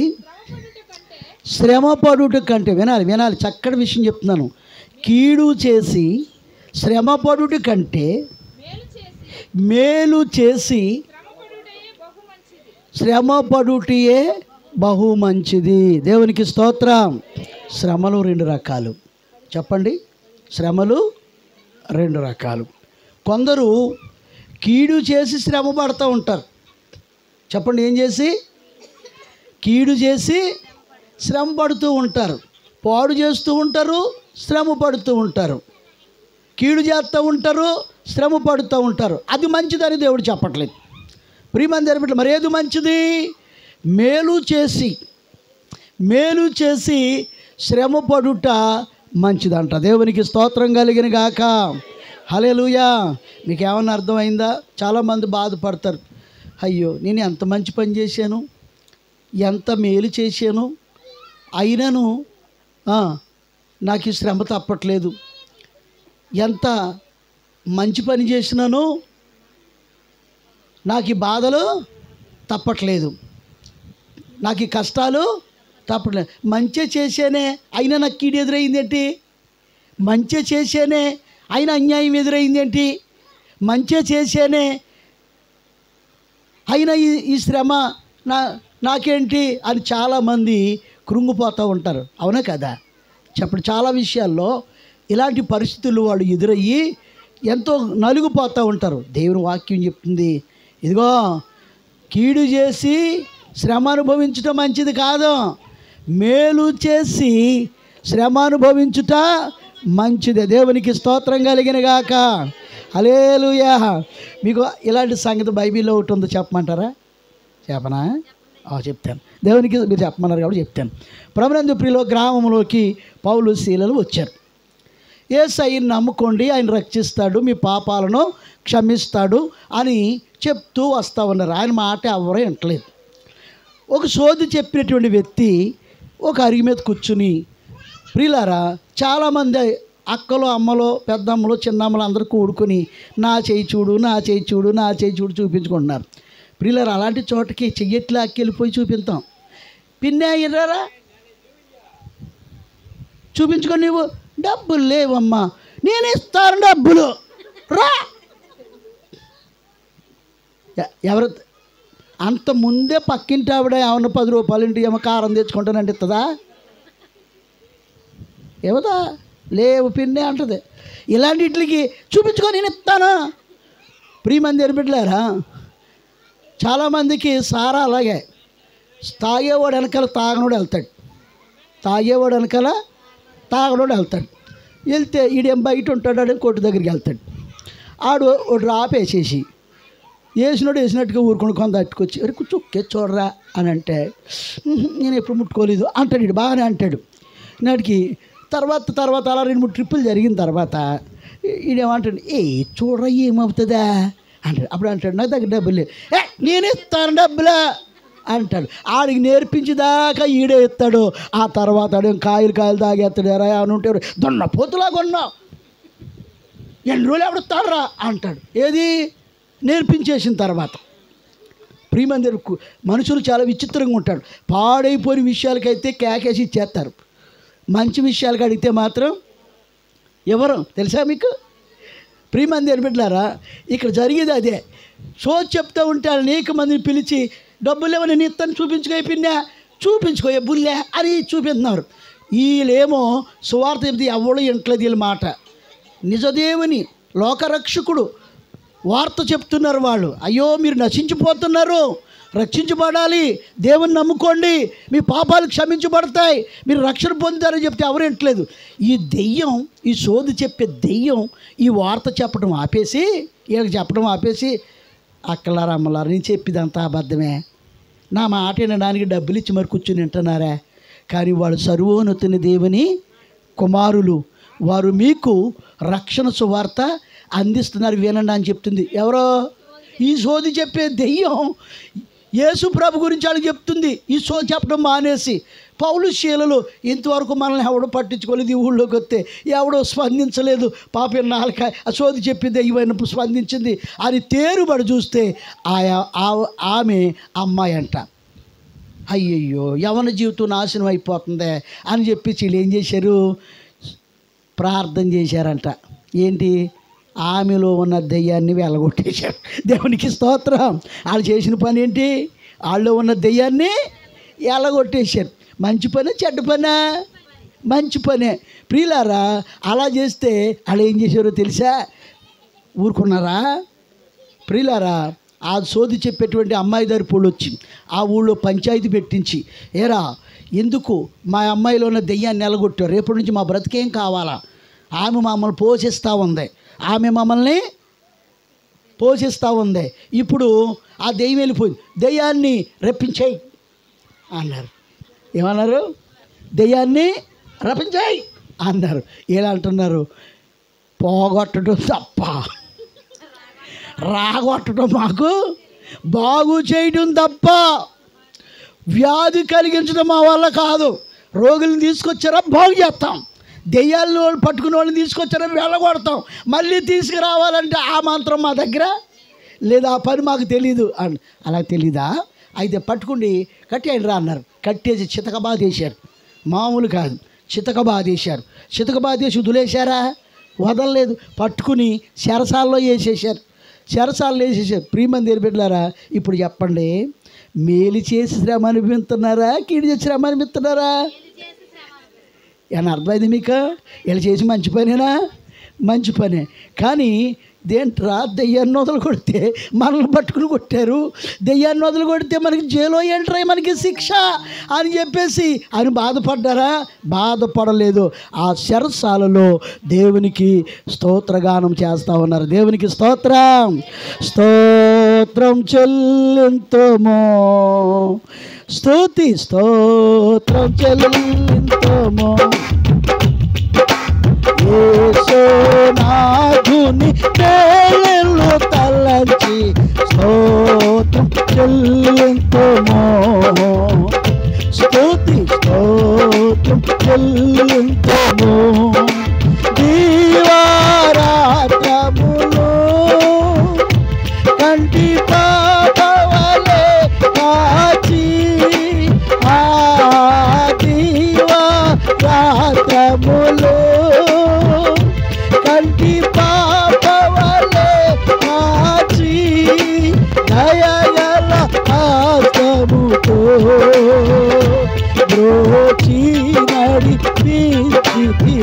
శ్రమపడుట కంటే, వినాలి వినాలి, చక్కటి విషయం చెప్తున్నాను. కీడు చేసి శ్రమపడుట కంటే మేలు చేసి శ్రమపడుటయే బహు మంచిది. దేవునికి స్తోత్రం. శ్రమలు 2 రకాలు. చెప్పండి, శ్రమలు 2 రకాలు. కొందరు కీడు చేసి శ్రమ పడుతూ ఉంటారు. చెప్పండి, ఏం చేసి? కీడు చేసి శ్రమ పడుతూ ఉంటారు, పాడు చేస్తూ ఉంటారు, శ్రమ పడుతూ ఉంటారు. కీడు చేస్తూ ఉంటారు, శ్రమ పడుతూ ఉంటారు. అది మంచిదని దేవుడు చెప్పట్లేదు. ప్రియమంది బిడ్డలు, మరి ఏది మంచిది? మేలు చేసి శ్రమ పడుట మంచిదంట. దేవునికి స్తోత్రం కలిగిన గాక. హల్లెలూయా. మీకు ఏమన్నా అర్థమైందా? చాలామంది బాధపడతారు, అయ్యో నేను ఎంత మంచి పని చేశాను, ఎంత మేలు చేశాను, అయినను నాకు ఈ శ్రమ తప్పట్లేదు. ఎంత మంచి పని చేసినాను, నాకు ఈ బాధలు తప్పట్లేదు, నాకు ఈ కష్టాలు తప్పట్లేదు. మంచి చేసేనే అయినా నాకు కీడు ఎదురైంది ఏంటి? మంచి చేసేనే అయినా అన్యాయం ఎదురైంది ఏంటి? మంచి చేసేనే అయినా ఈ శ్రమ నాకేంటి అని చాలామంది కృంగిపోతూ ఉంటారు. అవునా కదా? చెప్పండి. చాలా విషయాల్లో ఇలాంటి పరిస్థితులు వాళ్ళు ఎదురయ్యి ఎంతో నలుగుపోతూ ఉంటారు. దేవుని వాక్యం చెప్తుంది, ఇదిగో కీడు చేసి శ్రమ అనుభవించటం మంచిది కాదు, మేలు చేసి శ్రమ అనుభవించుట మంచిదే. దేవునికి స్తోత్రం కలిగిన గాక. హల్లెలూయా. మీకు ఇలాంటి సంగతి బైబిల్లో ఒకటి ఉందో చెప్పమంటారా? చెప్పనా? చెప్తాను. దేవునికి మీరు చెప్పమన్నారు కాబట్టి చెప్తాను. ప్రభునందు ప్రియులో గ్రామంలోకి పౌలు శీలలు వచ్చారు. యేసయ్యను నమ్ముకోండి, ఆయన రక్షిస్తాడు, మీ పాపాలను క్షమిస్తాడు అని చెప్తూ వస్తూ ఉన్నారు. ఆయన మాట ఎవరూ వింటలేదు. ఒక సోది చెప్పినటువంటి వ్యక్తి ఒక అరిగి మీద కూర్చుని, ప్రియులారా, చాలామంది అక్కలు, అమ్మలు, పెద్దమ్మలు, చిన్నమ్మలు అందరూ కూడుకొని నా చేయి చూడు, నా చేయి చూడు, నా చేయి చూడు చూపించుకుంటున్నారు. ప్రియులారా, అలాంటి చోటకి చెయ్యట్లా అక్కెళ్ళిపోయి చూపిస్తాం. పిన్నే అయ్యారా, చూపించుకొని, నువ్వు డబ్బులు లేవమ్మా, నేను ఇస్తాను డబ్బులు రా. ఎవరు అంత ముందే పక్కింటి ఆవిడ ఏమన్నా 10 రూపాయలు ఇంటి ఏమో కారం తెచ్చుకుంటానంటే ఇస్తుందా? ఏమదా? లేవు పిన్నే అంటది. ఇలాంటికి చూపించుకొని నేను ఇస్తాను. ప్రియమంది బిడ్డలారా, చాలామందికి సారా అలాగే, తాగేవాడు వెనకాల తాగనోడు వెళ్తాడు, తాగేవాడు వెనకాల తాగనోడు వెళ్తాడు. వెళ్తే ఈడేం బయట ఉంటాడు, ఆడే కొట్టు దగ్గరికి వెళ్తాడు. ఆడు ఒక డ్రాప్ వేసేసి వేసినోడు వేసినట్టుగా ఊరుకొని కొంత అట్టుకొచ్చి, అరే చుక్కే చూడరా అని అంటే, నేను ఎప్పుడు ముట్టుకోలేదు అంటాడు. ఇడు బాగానే అంటాడు. నాటికి తర్వాత అలా 2-3 ట్రిప్పులు జరిగిన తర్వాత ఈడేమంటాడు, చూడరా ఏమవుతుందా అంటాడు. అప్పుడు అంటాడు, నాకు దగ్గర డబ్బులు లేదు, నేను ఇస్తాను డబ్బులా అంటాడు. ఆడికి నేర్పించేదాకా ఈడే ఇస్తాడు. ఆ తర్వాత ఆడు కాయలు తాగేస్తాడు. ఎరా అని ఉంటాడు, దొన్న పోతులాగా ఉన్నావు, ఎన్ని రోజులు ఎవడుస్తాడురా అంటాడు. ఏది నేర్పించేసిన తర్వాత. ప్రియమందిరు మనుషులు చాలా విచిత్రంగా ఉంటాడు. పాడైపోయిన విషయాలకైతే కేకేసి ఇచ్చేస్తారు, మంచి విషయాలకు అడిగితే మాత్రం ఎవరు తెలుసా మీకు? ప్రియమందిరు బిడ్డలారా, ఇక్కడ జరిగేది అదే. చెప్తూ ఉంటే అనేక మందిని పిలిచి, డబ్బులు ఏమో నేను ఇస్తాను చూపించుకైపోయినా, చూపించుకోయే బుల్లే అని చూపిస్తున్నారు. వీళ్ళేమో సువార్త చెప్తే ఎవడు ఇంట్లో వీళ్ళ మాట. నిజదేవుని లోకరక్షకుడు వార్త చెప్తున్నారు వాళ్ళు. అయ్యో మీరు నశించిపోతున్నారు, రక్షించబడాలి, దేవుని నమ్ముకోండి, మీ పాపాలు క్షమించబడతాయి, మీరు రక్షణ పొందుతారని చెప్తే ఎవరు వింటలేదు. ఈ దెయ్యం, ఈ సోది చెప్పే దెయ్యం ఈ వార్త చెప్పడం ఆపేసి, వీళ్ళకి చెప్పడం ఆపేసి, అక్కలారా అమ్మలారా నేను చెప్పిదంతా అబద్ధమే, నా మాట వినడానికి డబ్బులు ఇచ్చి మరి కూర్చుని వింటున్నారా, కానీ వాళ్ళు సర్వోన్నతుని దేవుని కుమారులు, వారు మీకు రక్షణ సువార్త అందిస్తున్నారు, వినండి అని చెప్తుంది. ఎవరో ఈ సోది చెప్పే దెయ్యం యేసు ప్రభు గురించి వాళ్ళకి చెప్తుంది. ఈ సోది చెప్పడం మానేసి పౌలు శీలలు ఇంతవరకు మనల్ని ఎవడో పట్టించుకోలేదు, ఈ ఊళ్ళోకి వస్తే ఎవడో స్పందించలేదు, పాపం నాలుక ఆ సోది చెప్పి దెయ్యమైన స్పందించింది అని తేరుబడి చూస్తే ఆమె అమ్మాయి అంట. అయ్యయ్యో యవన జీవితం నాశనం అయిపోతుంది అని చెప్పి వీళ్ళు ఏం చేశారు, ప్రార్థన చేశారంట. ఏంటి, ఆమెలో ఉన్న దెయ్యాన్ని వెళ్ళగొట్టేశారు. దేవునికి స్తోత్రం. వాళ్ళు చేసిన పని ఏంటి, వాళ్ళలో ఉన్న దెయ్యాన్ని వెళ్ళగొట్టేశారు. మంచి పని చెడ్డ పనా? మంచి పనే. ప్రియులారా, అలా చేస్తే వాళ్ళు ఏం చేశారో తెలుసా, ఊరుకున్నారా? ప్రియులారా, ఆ సోది చెప్పేటువంటి అమ్మాయి దగ్గర పొడి వచ్చి ఆ ఊళ్ళో పంచాయతీ పెట్టించి, ఏరా ఎందుకు మా అమ్మాయిలో ఉన్న దెయ్యాన్ని నిలగొట్టారు, రేపటి నుంచి మా బ్రతికేం కావాలా, ఆమె మమ్మల్ని పోషిస్తూ ఉంది, ఆమె మమ్మల్ని పోషిస్తూ ఉంది, ఇప్పుడు ఆ దెయ్యం వెళ్ళిపోయింది, దెయ్యాన్ని రప్పించాయి అన్నారు. ఏమన్నారు, దెయ్యాన్ని రప్పించాయి అన్నారు. ఎలా అంటున్నారు, పోగొట్టడం తప్ప రాగొట్టడం మాకు బాగు చేయడం తప్ప వ్యాధి కలిగించడం మా వల్ల కాదు. రోగులను తీసుకొచ్చారా బాగు చేస్తాం, దెయ్యాలను పట్టుకునే వాళ్ళని తీసుకొచ్చారా వెళ్ళగొడతాం, మళ్ళీ తీసుకురావాలంటే ఆ మంత్రం మా దగ్గర లేదా, ఆ పని మాకు తెలీదు అని. అలా తెలీదా, అయితే పట్టుకుండి కట్టేయండి రా అన్నారు. కట్టేసి చితకబాదేశారు, మామూలు కాదు చితకబాదేశారు. చితకబాదేసి వదిలేశారా, వదలలేదు, పట్టుకుని చెరసాల్లో వేసేసారు. చెరసాల్లో వేసేసారు. ప్రియమంది బిడ్డలారా, ఇప్పుడు చెప్పండి, మేలు చేసి శ్రమ అనిపిస్తున్నారా, కీడు చేసి శ్రమ అనిపిస్తున్నారా? ఏమన్నా అర్థమైంది మీకు? వీళ్ళు చేసి మంచి పనేనా? మంచి పనే. కానీ దేంట్రా, దెయ్యాన్ని వదలు కొడితే మనల్ని పట్టుకుని కొట్టారు, దెయ్యాన్ని వదలు కొడితే మనకి జైలు ఏంట్రా, మనకి శిక్ష అని చెప్పేసి అని బాధపడ్డారా? బాధపడలేదు. ఆ చెరసాలలో దేవునికి స్తోత్రగానం చేస్తూ ఉన్నారు. దేవునికి స్తోత్రం, స్తోత్రం చెల్లింతుము, స్తుతి స్తోత్రం చెల్లింతుము, యేసునాథుని మేలులు తలంచి స్తోత్రం చెల్లింతుము, స్తుతి స్తోత్రం చెల్లింతుము, దీవారాత్రములు కంటి పాపవలే కాచి ఆ దీవారాత్రములు కంటి పాపవలే కాచి దయగల హస్తముతో బ్రోచి నడిపించితివి,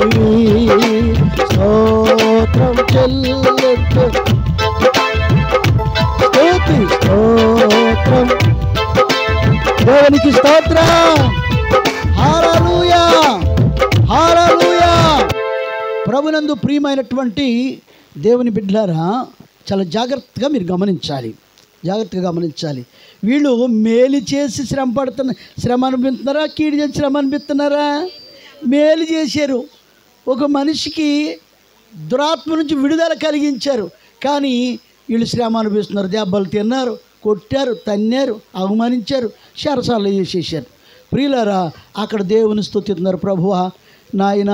స్తోత్రం చెల్లింతు, స్తుతి స్తోత్రం, దేవునికి స్తోత్రం, హల్లెలూయా హల్లెలూయా. ప్రభునందు ప్రియమైనటువంటి దేవుని బిడ్డలారా, చాలా జాగ్రత్తగా మీరు గమనించాలి, జాగ్రత్తగా గమనించాలి. వీళ్ళు మేలు చేసి శ్రమ అనిపిస్తున్నారా, కీడు చేసి శ్రమ అనిపిస్తున్నారా? మేలు చేశారు. ఒక మనిషికి దురాత్మ నుంచి విడుదల కలిగించారు, కానీ వీళ్ళు శ్రమ అనిపిస్తున్నారు. దెబ్బలు తిన్నారు, కొట్టారు, తన్నారు, అవమానించారు, చెరసాల్లో చేసేసారు. ప్రియులారా, అక్కడ దేవుని స్తుతిస్తున్నారు. ప్రభువా నాయన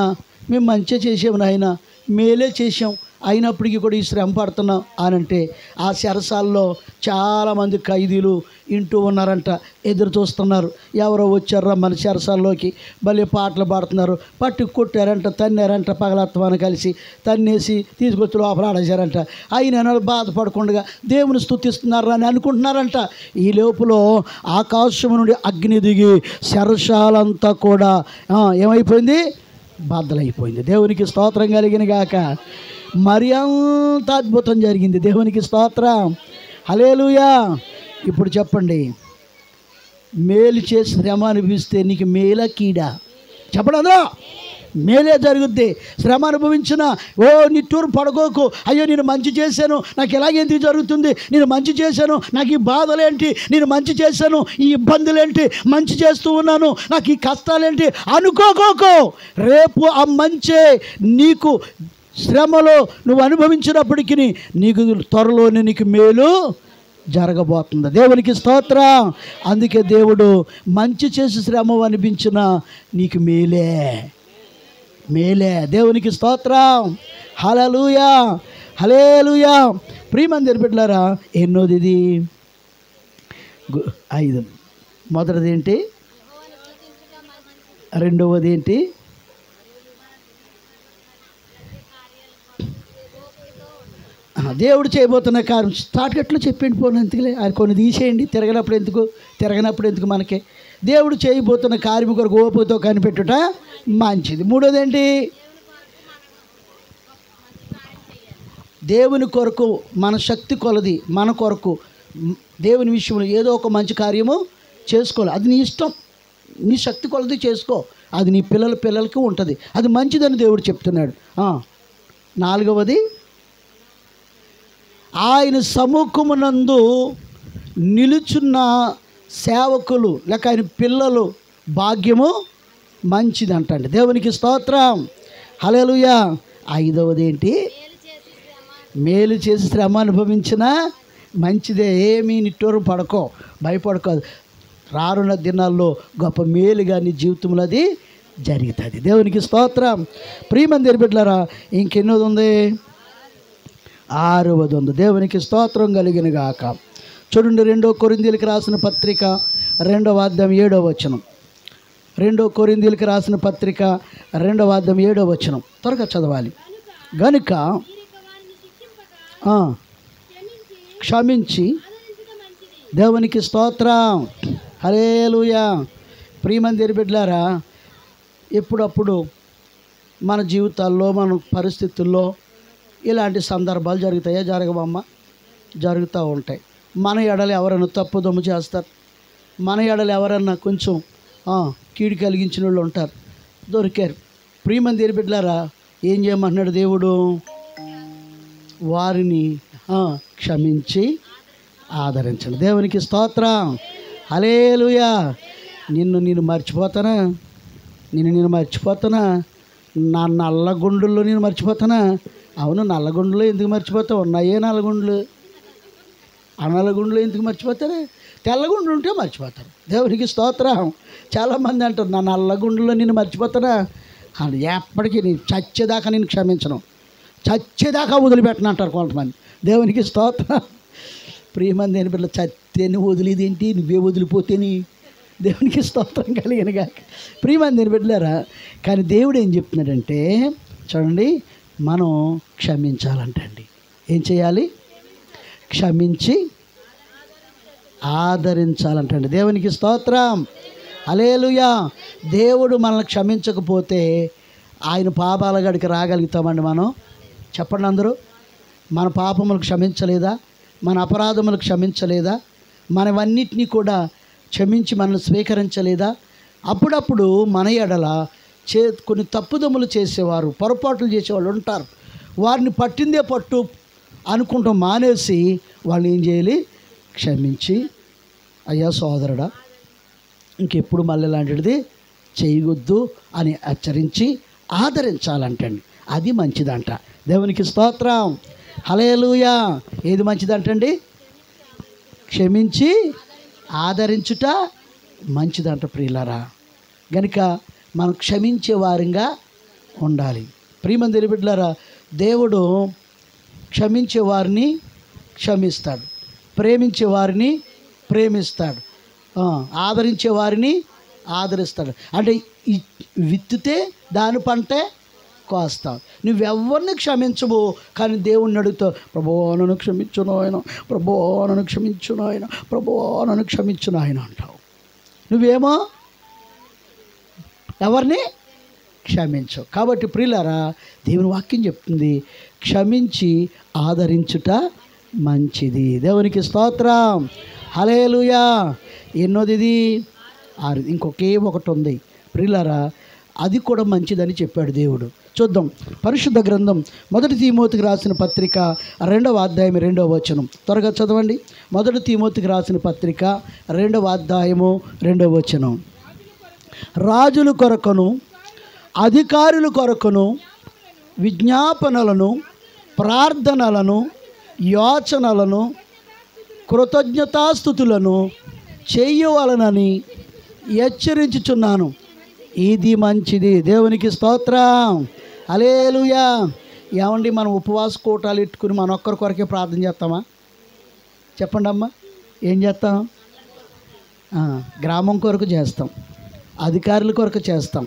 మేము మంచిగా చేసాము నాయన, మేలే చేసాం, అయినప్పటికీ కూడా ఈ శ్రమ పడుతున్నాం అని అంటే ఆ చెరసాల్లో చాలామంది ఖైదీలు ఇంటూ ఉన్నారంట, ఎదురు చూస్తున్నారు. ఎవరో వచ్చారా మన చెరసాల్లోకి, భలే పాటలు పాడుతున్నారు, పట్టు కొట్టారంట, తన్నారంట, పగలత్వాన్ని కలిసి తన్నేసి తీసుకొచ్చి లోపల ఆడేశారంట. అయినా బాధపడకుండా దేవుని స్తుతిస్తున్నారు అని అనుకుంటున్నారంట. ఈ లోపల ఆకాశం నుండి అగ్ని దిగి చెరసాలంతా కూడా ఏమైపోయింది, బద్దలైపోయింది. దేవునికి స్తోత్రం కలిగిన గాక. మరి అంత అద్భుతం జరిగింది. దేవునికి స్తోత్రం, హల్లెలూయా. ఇప్పుడు చెప్పండి, మేలు చేసి శ్రమ అనిపిస్తే నీకు మేలా కీడా? చెప్పండి అందరూ. మేలే జరుగుద్ది. శ్రమ అనుభవించిన నిట్టూరు పడుకోకు, అయ్యో నేను మంచి చేశాను నాకు ఎలాగేంటి జరుగుతుంది, నేను మంచి చేశాను నాకు ఈ బాధలేంటి, నేను మంచి చేశాను ఈ ఇబ్బందులేంటి, మంచి చేస్తూ ఉన్నాను నాకు ఈ కష్టాలేంటి అనుకోకోకు. రేపు ఆ మంచే నీకు శ్రమలో నువ్వు అనుభవించినప్పటికీ నీకు త్వరలోనే నీకు మేలు జరగబోతుంది. దేవునికి స్తోత్రం. అందుకే దేవుడు మంచి చేసి శ్రమ అనిపించిన నీకు మేలే, మేలే. దేవునికి స్తోత్రం, హల్లెలూయా, హల్లెలూయా. ప్రియమందిర బిడ్డలారా, ఎన్నోది ఇది? 5. మొదటిది ఏంటి? రెండవది ఏంటి? దేవుడు చేయబోతున్న కార్యం స్టార్ట్కట్లో చెప్పిండి పోను, ఎందుకులే ఆయన కొన్ని తీసేయండి. తిరగనప్పుడు ఎందుకు మనకే. దేవుడు చేయబోతున్న కార్యం కొరకు ఓపికతో కనిపెట్టుట మంచిది. మూడోది ఏంటి? దేవుని కొరకు మన శక్తి కొలది, మన కొరకు దేవుని విషయంలో ఏదో ఒక మంచి కార్యము చేసుకోవాలి. అది నీ ఇష్టం, నీ శక్తి కొలది చేసుకో. అది నీ పిల్లలకి ఉంటుంది, అది మంచిదని దేవుడు చెప్తున్నాడు. 4వది, ఆయన సముఖమునందు నిలుచున్న సేవకులు లేక ఆయన పిల్లలు భాగ్యము మంచిది అంటండి. దేవునికి స్తోత్రం, హల్లెలూయా. 5వది ఏంటి? మేలు చేసి శ్రమ అనుభవించిన మంచిదే. ఏమీ నిట్టూరు పడకో, భయపడకోదు. రానున్న దినాల్లో గొప్ప మేలుగా నీ జీవితంలో అది జరుగుతుంది. దేవునికి స్తోత్రం. ప్రియమందిర బిడ్డలారా, ఇంకెన్నోది ఉంది? 6వది ఉంది. దేవునికి స్తోత్రం కలిగిన గాక. చూడండి, 2 కొరింథీయులకు రాసిన పత్రిక 2వ అధ్యాయం 7వ వచనం. 2 కొరింథీయులకు రాసిన పత్రిక 2వ అధ్యాయం 7వ వచనం త్వరగా చదవాలి. గనుక క్షమించి, దేవునికి స్తోత్రం, హల్లెలూయా. ప్రియమందిర బిడ్డలారా, ఎప్పుడప్పుడు మన జీవితాల్లో మన పరిస్థితుల్లో ఇలాంటి సందర్భాలు జరుగుతాయా? జరగవమ్మా, జరుగుతూ ఉంటాయి. మన ఎడలు ఎవరైనా తప్పుదమ్ము చేస్తారు, మన ఎడలు ఎవరన్నా కొంచెం కీడు కలిగించిన వాళ్ళు ఉంటారు, దొరికారు. ప్రియమందిర బిడ్డలారా, ఏం చేయమంటున్నాడు దేవుడు? వారిని క్షమించి ఆదరించండి. దేవునికి స్తోత్రం, హల్లెలూయా. నేను మర్చిపోతానా? నేను మర్చిపోతానా? నా నల్లగుండుల్లో నేను మర్చిపోతానా? అవును, నల్లగుండులో ఎందుకు మర్చిపోతావు? ఉన్నాయే నల్లగుండ్లు. ఆ నల్లగుండులో ఎందుకు మర్చిపోతారు? తెల్లగుండు ఉంటే మర్చిపోతారు. దేవునికి స్తోత్రం. చాలామంది అంటారు, నా నల్లగుండులో నేను మర్చిపోతానా? అని ఎప్పటికీ నేను చచ్చేదాకా నేను క్షమించను, చచ్చేదాకా వదిలిపెట్టను అంటారు కొంతమంది. దేవునికి స్తోత్రం. ప్రియమంది దేని బిడ్డలు, చచ్చేని వదిలేదేంటి, నువ్వే వదిలిపోతేని. దేవునికి స్తోత్రం కలిగినగా. ప్రియమంది దేని బిడ్డలారా, కానీ దేవుడు ఏం చెప్తున్నాడంటే చూడండి, మనం క్షమించాలంటండి. ఏం చేయాలి? క్షమించి ఆదరించాలంటండి. దేవునికి స్తోత్రం, హల్లెలూయా. దేవుడు మనల్ని క్షమించకపోతే ఆయన పాపాల గడికి రాగలుగుతామండి మనం? చెప్పండి అందరూ. మన పాపములు క్షమించలేదా? మన అపరాధములు క్షమించలేదా? మనవన్నిటినీ కూడా క్షమించి మనల్ని స్వీకరించలేదా? అప్పుడప్పుడు మన ఎడల కొన్ని తప్పుదమ్ములు చేసేవారు, పొరపాట్లు చేసేవాళ్ళు ఉంటారు. వారిని పట్టిందే పట్టు అనుకుంటాం మానేసి వాళ్ళు ఏం చేయాలి? క్షమించి, అయ్యా సోదరుడా, ఇంకెప్పుడు మళ్ళీ ఇలాంటిది చేయవద్దు అని హెచ్చరించి ఆదరించాలంటండి. అది మంచిదంట. దేవునికి స్తోత్రం, హల్లెలూయా. ఏది మంచిదంటండి? క్షమించి ఆదరించుట మంచిదంట ప్రియులారా. గనుక మనం క్షమించే వారంగా ఉండాలి. ప్రియమంది బిడ్డలారా, దేవుడు క్షమించే వారిని క్షమిస్తాడు, ప్రేమించే వారిని ప్రేమిస్తాడు, ఆదరించే వారిని ఆదరిస్తాడు. అంటే విత్తితే దాని పంటే కోస్తావు. నువ్వెవరిని క్షమించవు, కానీ దేవుణ్ణి అడుగుతావు, ప్రభువా నన్ను క్షమించు నాయన, ప్రభువా నన్ను క్షమించు నాయన, ప్రభువా నన్ను క్షమించు నాయన అంటావు. నువ్వేమో ఎవరిని క్షమించవు. కాబట్టి ప్రియులారా, దేవుని వాక్యం చెప్తుంది, క్షమించి ఆదరించుట మంచిది. దేవునికి స్తోత్రం, హల్లెలూయా. ఎన్నోది ఇది? 6. ఇంకొకే ఒకటి ఉంది ప్రియులారా, అది కూడా మంచిదని చెప్పాడు దేవుడు. చూద్దాం, పరిశుద్ధ గ్రంథం 1 తీమోతికి రాసిన పత్రిక 2వ అధ్యాయం 2వ వచనం. త్వరగా చదవండి. 1 తీమోతికి రాసిన పత్రిక 2వ అధ్యాయము 2వ వచనం. రాజుల కొరకును అధికారుల కొరకును విజ్ఞాపనలను, ప్రార్థనలను, యోచనలను, కృతజ్ఞతాస్తుతులను చేయవలనని హెచ్చరించుచున్నాను. ఇది మంచిది. దేవునికి స్తోత్రం, హల్లెలూయా. ఏమండి, మనం ఉపవాస కూటాలు ఇట్టుకుని మన ఒక్కరి కొరకే ప్రార్థన చేస్తామా? చెప్పండి అమ్మా, ఏం చేస్తాం? గ్రామం కొరకు చేస్తాం, అధికారుల కొరకు చేస్తాం,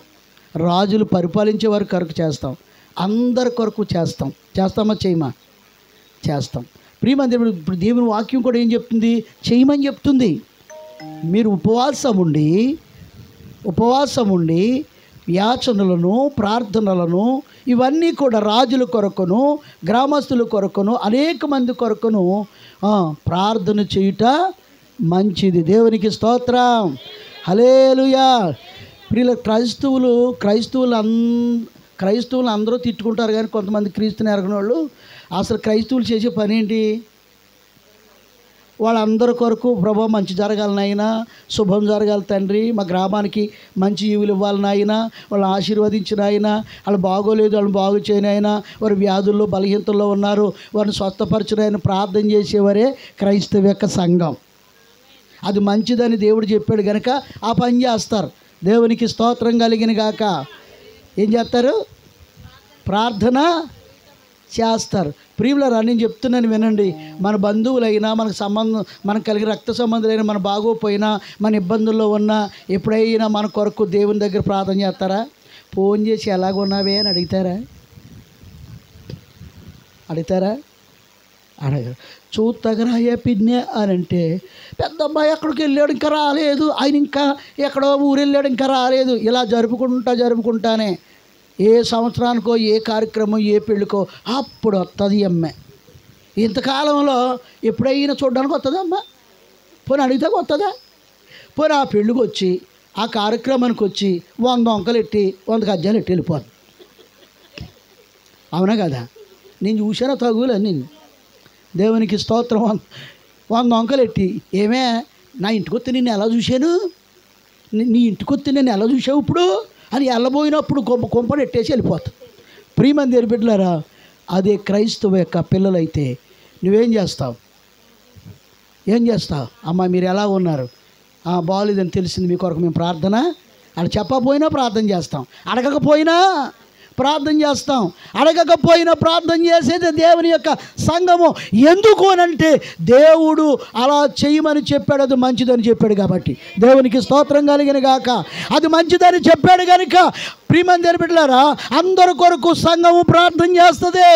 రాజులు పరిపాలించే వారి కొరకు చేస్తాం, అందరి కొరకు చేస్తాం. చేస్తామా? చేయమా? చేస్తాం. ప్రియమంది, ఇప్పుడు దేవుని వాక్యం కూడా ఏం చెప్తుంది? చేయమని చెప్తుంది. మీరు ఉపవాసం ఉండి యాచనలను, ప్రార్థనలను, ఇవన్నీ కూడా రాజుల కొరకును, గ్రామస్తుల కొరకును, అనేక మంది కొరకును ప్రార్థన చేయుట మంచిది. దేవునికి స్తోత్రం, హల్లెలూయా. ప్రియుల క్రైస్తవులు అందరూ తిట్టుకుంటారు, కానీ కొంతమంది క్రీస్తుని ఎరగని వాళ్ళు, అసలు క్రైస్తవులు చేసే పని ఏంటి? వాళ్ళందరి కొరకు, ప్రభు మంచి జరగాలనైనా, శుభం జరగాలి తండ్రి, మా గ్రామానికి మంచి ఈవులు ఇవ్వాలనైనా, వాళ్ళని ఆశీర్వదించిన అయినా, వాళ్ళు బాగోలేదు వాళ్ళని బాగు చేయనైనా, వారు వ్యాధుల్లో బలహీనతల్లో ఉన్నారు వారిని స్వస్థపరచునైనా ప్రార్థన చేసేవారే క్రైస్తవ యొక్క సంఘం. అది మంచిదని దేవుడు చెప్పాడు కనుక ఆ పని చేస్తారు. దేవునికి స్తోత్రం కలిగిన గాక. ఏం చేస్తారు? ప్రార్థన చేస్తారు. ప్రియులారా, నేను చెప్తున్నాను వినండి. మన బంధువులైనా, మనకు కలిగిన రక్త సంబంధులైనా, మన బాగోపోయినా, మన ఇబ్బందుల్లో ఉన్నా, ఎప్పుడైనా మన కొరకు దేవుని దగ్గర ప్రార్థన చేస్తారా? ఫోన్ చేసి ఎలాగున్నావే అని అడుగుతారా? అడగరు. చూత్తగరాయే పిన్నే అని అంటే, పెద్ద అబ్బాయి ఎక్కడికి వెళ్ళాడు ఇంకా రాలేదు, ఆయన ఇంకా ఎక్కడో ఊరు వెళ్ళాడు ఇంకా రాలేదు, ఇలా జరుపుకుంటానే ఏ సంవత్సరానికో, ఏ కార్యక్రమం, ఏ పెళ్ళికో అప్పుడు వస్తుంది అమ్మాయి. ఇంతకాలంలో ఎప్పుడైనా చూడడానికి వస్తుందా అమ్మ? పోనీ అడిగితే వస్తుందా? పోనీ ఆ పెళ్ళికి వచ్చి, ఆ కార్యక్రమానికి వచ్చి 100 వంకలు ఎట్టి 100 గజ్జాలు ఎట్టి వెళ్ళిపోదు. అవునా కదా? నేను చూసాను తగులని. దేవునికి స్తోత్రం. 100 వంకలు ఎట్టి, ఏమే నా ఇంటికి వస్తే నేను ఎలా చూశాను, నీ ఇంటికి వస్తే నేను ఎలా చూసావు ఇప్పుడు అని వెళ్ళబోయినప్పుడు కొంపను ఎట్టేసి వెళ్ళిపోతాం. ప్రియమంది బిడ్డలారా, అదే క్రైస్తవ యొక్క పిల్లలైతే నువ్వేం చేస్తావు? అమ్మ మీరు ఎలా ఉన్నారు? బాగోలేదని తెలిసింది, మీ కొరకు మేము ప్రార్థన, అని చెప్పకపోయినా ప్రార్థన చేస్తాం, అడగకపోయినా ప్రార్థన చేస్తాం. అడగకపోయినా ప్రార్థన చేసేది దేవుని యొక్క సంఘము. ఎందుకు అనంటే దేవుడు అలా చేయమని చెప్పాడు, అది మంచిదని చెప్పాడు కాబట్టి. దేవునికి స్తోత్రం కలిగిన గాక. అది మంచిదని చెప్పాడు కనుక ప్రియమంది బిడ్డలారా, అందరి కొరకు సంఘము ప్రార్థన చేస్తుంది,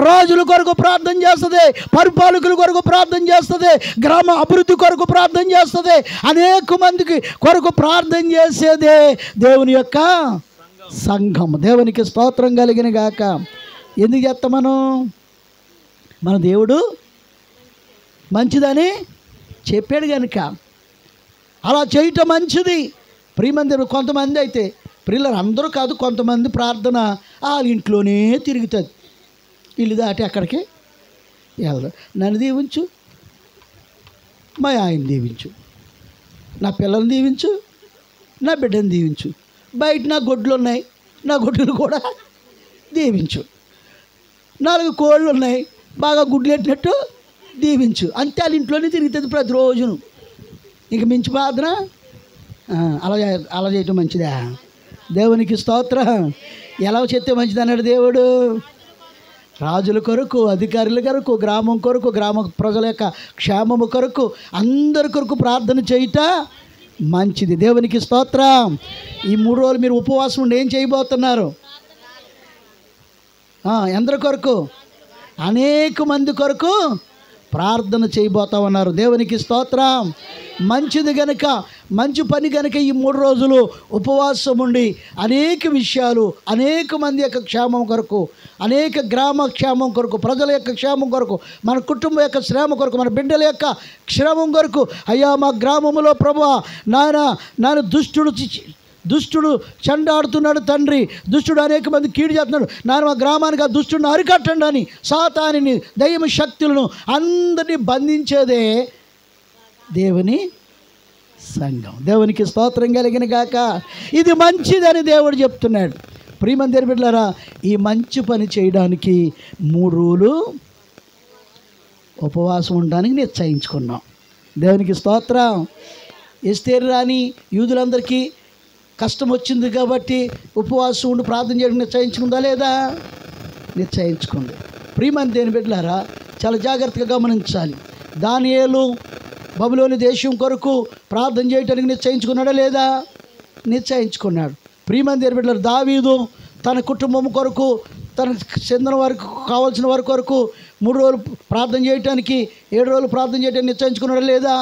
రాజుల కొరకు ప్రార్థన చేస్తుంది, పరిపాలకుల కొరకు ప్రార్థన చేస్తుంది, గ్రామ అభివృద్ధి కొరకు ప్రార్థన చేస్తుంది, అనేక మందికి కొరకు ప్రార్థన చేసేదే దేవుని యొక్క సంఘం. దేవునికి స్తోత్రం కలిగిన గాక. ఎందుకు చేస్తాం మన దేవుడు మంచిదని చెప్పాడు కనుక అలా చేయటం మంచిది. ప్రియమంది, కొంతమంది అయితే, ప్రియులు అందరూ కాదు, కొంతమంది ప్రార్థన వాళ్ళ ఇంట్లోనే తిరుగుతుంది, ఇల్లు దాటి అక్కడికి వెళ్దాం. నన్ను దీవించు, మా ఆయన దీవించు, నా పిల్లల్ని దీవించు, నా బిడ్డను దీవించు, బయట నా గొడ్లు ఉన్నాయి, నా గొడ్లు కూడా దీవించు, 4 కోళ్ళు ఉన్నాయి, బాగా గుడ్లు పెట్టినట్టు దీవించు. అంతే, వాళ్ళ ఇంట్లోనే తిరుగుతుంది ప్రతిరోజును. ఇంక మించి ప్రార్థన అలా చేయటం మంచిదా? దేవునికి స్తోత్రం. ఎలా చేస్తే మంచిది అన్నాడు దేవుడు? రాజుల కొరకు, అధికారుల కొరకు, గ్రామం కొరకు, గ్రామ ప్రజల యొక్క క్షేమము కొరకు, అందరి కొరకు ప్రార్థన చేయుట మంచిది. దేవునికి స్తోత్రం. ఈ 3 రోజులు మీరు ఉపవాసం ఉండి ఏం చేయబోతున్నారు? ఎందరి కొరకు? అనేక మంది కొరకు ప్రార్థన చేయబోతా ఉన్నారు. దేవునికి స్తోత్రం. మంచిది గనుక, మంచి పని గనుక ఈ 3 రోజులు ఉపవాసం ఉండి అనేక విషయాలు, అనేక మంది యొక్క క్షేమం కొరకు, అనేక గ్రామ క్షేమం కొరకు, ప్రజల యొక్క క్షేమం కొరకు, మన కుటుంబం యొక్క శ్రమ కొరకు, మన బిడ్డల యొక్క క్షేమం కొరకు, అయ్యా మా గ్రామంలో ప్రభువా నాయన దుష్టుడు చెండాడుతున్నాడు తండ్రి, దుష్టుడు అనేక మంది కీడు చేస్తున్నాడు, నాన్న మా గ్రామానికి ఆ దుష్టుడిని అరికట్టండి అని సాతానిని, దయ్యం శక్తులను అందరినీ బంధించేదే దేవుని సంఘం. దేవునికి స్తోత్రం కలిగిన గాక. ఇది మంచిదని దేవుడు చెప్తున్నాడు. ప్రియమైన దేవుని బిడ్డలారా, ఈ మంచి పని చేయడానికి 3 రోజులు ఉపవాసం ఉండడానికి నిశ్చయించుకున్నాం. దేవునికి స్తోత్రం. ఎస్తేరు రాని యూదులందరికీ కష్టం వచ్చింది కాబట్టి ఉపవాసం ఉండి ప్రార్థన చేయడం నిశ్చయించుకుందా లేదా? నిశ్చయించుకుంది. ప్రియమైన దేవుని బిడ్డలారా, చాలా జాగ్రత్తగా గమనించాలి. దానియేలు బబులోని దేశం కొరకు ప్రార్థన చేయడానికి నిశ్చయించుకున్నాడా లేదా? నిశ్చయించుకున్నాడు. ప్రియమైన దేవుని బిడ్డలారా, దావీదు తన కుటుంబం కొరకు, తనకు చెందిన వారికి కావాల్సిన వారి కొరకు 3 రోజులు ప్రార్థన చేయడానికి, 7 రోజులు ప్రార్థన చేయడానికి నిశ్చయించుకున్నాడా లేదా?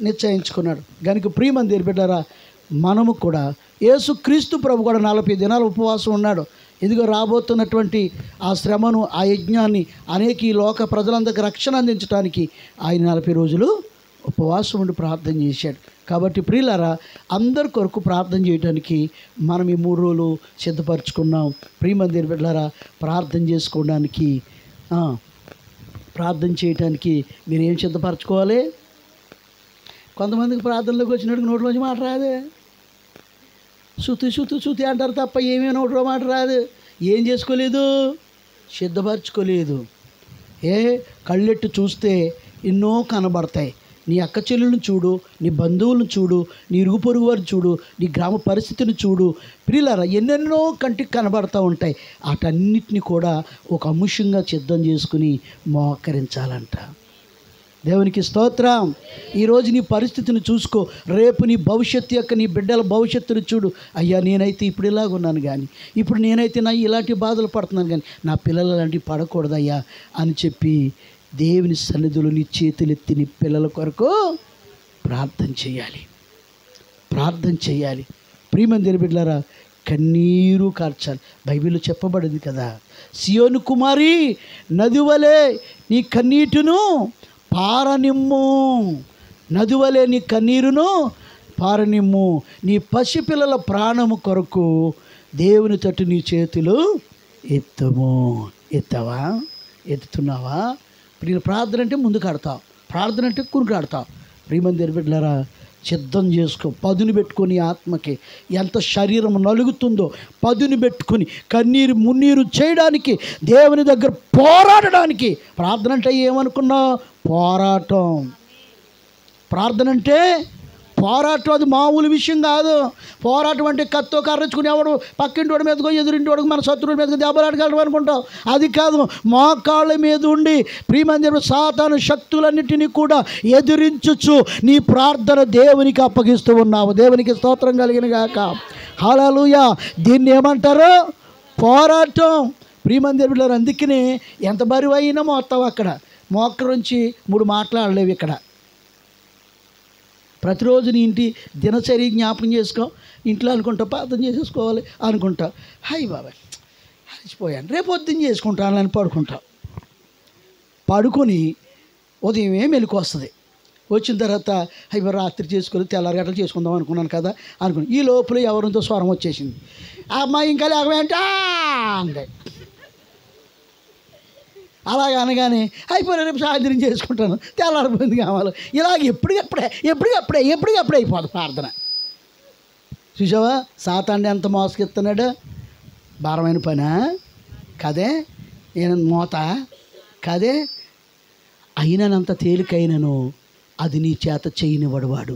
నిశ్చయించుకున్నాడు. కనుక ప్రియమైన దేవుని బిడ్డలారా, మనము కూడా యేసుక్రీస్తు ప్రభు కూడా 40 దినాలు ఉపవాసం ఉన్నాడు. ఇదిగో రాబోతున్నటువంటి ఆ శ్రమను, ఆ యజ్ఞాన్ని, అనేక ఈ లోక ప్రజలందరికీ రక్షణ అందించడానికి ఆయన 40 రోజులు ఉపవాసం ఉండి ప్రార్థన చేశాడు. కాబట్టి ప్రియులారా, అందరి కొరకు ప్రార్థన చేయడానికి మనం ఈ 3 రోజులు సిద్ధపరచుకున్నాం. ప్రియమైన దేవుని బిడ్డలారా, ప్రార్థన చేసుకోవడానికి, ప్రార్థన చేయడానికి మీరు ఏం సిద్ధపరచుకోవాలి? కొంతమందికి ప్రార్థనలోకి వచ్చినట్టు నోట్లోంచి మాట రాదే, శుతి అంటారు తప్ప ఏమీ నోట్లో మాట రాదు. ఏం చేసుకోలేదు? సిద్ధపరచుకోలేదు. కళ్ళెట్టు చూస్తే ఎన్నో కనబడతాయి. నీ అక్క చెల్లెలను చూడు, నీ బంధువులను చూడు, నీ ఇరుగు పొరుగు వారిని చూడు, నీ గ్రామ పరిస్థితిని చూడు. ప్రియులారా, ఎన్నెన్నో కంటికి కనబడుతూ ఉంటాయి. వాటన్నిటిని కూడా ఒక అంశంగా సిద్ధం చేసుకుని మోకరించాలంట. దేవునికి స్తోత్రం. ఈరోజు నీ పరిస్థితిని చూసుకో. రేపు నీ భవిష్యత్తు యొక్క, నీ బిడ్డల భవిష్యత్తును చూడు. అయ్యా, నేనైతే ఇప్పుడు ఇలాగ ఉన్నాను కానీ, ఇప్పుడు నేనైతే ఇలాంటి బాధలు పడుతున్నాను కానీ నా పిల్లలు అలాంటివి పడకూడదయ్యా అని చెప్పి దేవుని సన్నిధిలో నీ చేతులెత్తి నీ పిల్లల కొరకు ప్రార్థన చేయాలి. ప్రార్థన చేయాలి. ప్రియమైన దేవుని బిడ్డలారా, కన్నీరు కార్చాలి. బైబిల్లో చెప్పబడింది కదా, సియోను కుమారి నది వలె నీ కన్నీటిను పారనిమ్ము, నది వలె నీ కన్నీరును పారనిమ్ము. నీ పసిపిల్లల ప్రాణము కొరకు దేవుని తట్టు నీ చేతులు ఎత్తము. ఎత్తవా? ఎత్తుతున్నావా? ప్రార్థన అంటే ముందు కడతావు, ప్రార్థన అంటే కునుకాడతావు. ప్రియమైన దేవుని బిడ్డలారా, సిద్ధం చేసుకో. పదును పెట్టుకొని ఆత్మకి ఎంత శరీరం నలుగుతుందో పదును పెట్టుకొని కన్నీరు మున్నీరు చేయడానికి, దేవుని దగ్గర పోరాడడానికి. ప్రార్థన అంటే ఏమనుకున్నావు? పోరాటం. ప్రార్థన అంటే పోరాటం. అది మామూలు విషయం కాదు. పోరాటం అంటే కత్తో కర్రచుకుని ఎవడు పక్కింటి మీదకో ఎదురింటి వాడికి మన శత్రువుల మీదకి దెబ్బలాడగలడం అనుకుంటావు. అది కాదు. మోకాళ్ళ మీద ఉండి ప్రియమైన సాతాను శక్తులన్నిటినీ కూడా ఎదిరించుచు నీ ప్రార్థన దేవునికి అప్పగిస్తూ ఉన్నావు. దేవునికి స్తోత్రం కలిగిన గాక. హల్లెలూయా. దీన్ని ఏమంటారు? పోరాటం. ప్రియమైన దేవుడు, అందుకనే ఎంత బరువు అయినా మోస్తావు. అక్కడ మోకరించి 3 మాట్లాడలేవు. ఇక్కడ ప్రతిరోజు నీ ఇంటి దినచర్య జ్ఞాపకం చేసుకో. ఇంట్లో అనుకుంటా ప్రార్థన చేసేసుకోవాలి అనుకుంటా. హాయ్ బాబాయ్ అలసిపోయాను, రేపు పొద్దున్న చేసుకుంటాను అని పడుకుంటావు. పడుకొని ఉదయమే మెలకు వస్తుంది. వచ్చిన తర్వాత అవి రాత్రి చేసుకొని తెల్లారి గంటలు చేసుకుందాం అనుకున్నాను కదా అనుకుని ఈ లోపల ఎవరితో స్వరం వచ్చేసింది. ఆ అమ్మాయి ఇంకా లేకపోయింటే అందే. అలాగ అనగానే అయిపోయిన రేపు సాయంత్రం చేసుకుంటాను, తెల్లారిపోయింది కావాలి. ఇలాగ ఎప్పటికప్పుడే అయిపోదు ప్రార్థన. చూసావా సాతాన్ని ఎంత మోసకెత్తున్నాడు? భారమైన పనా కదే, నేను మోత కదే. అయినంత తేలికైనను అది నీ చేత చేయనివాడు వాడు.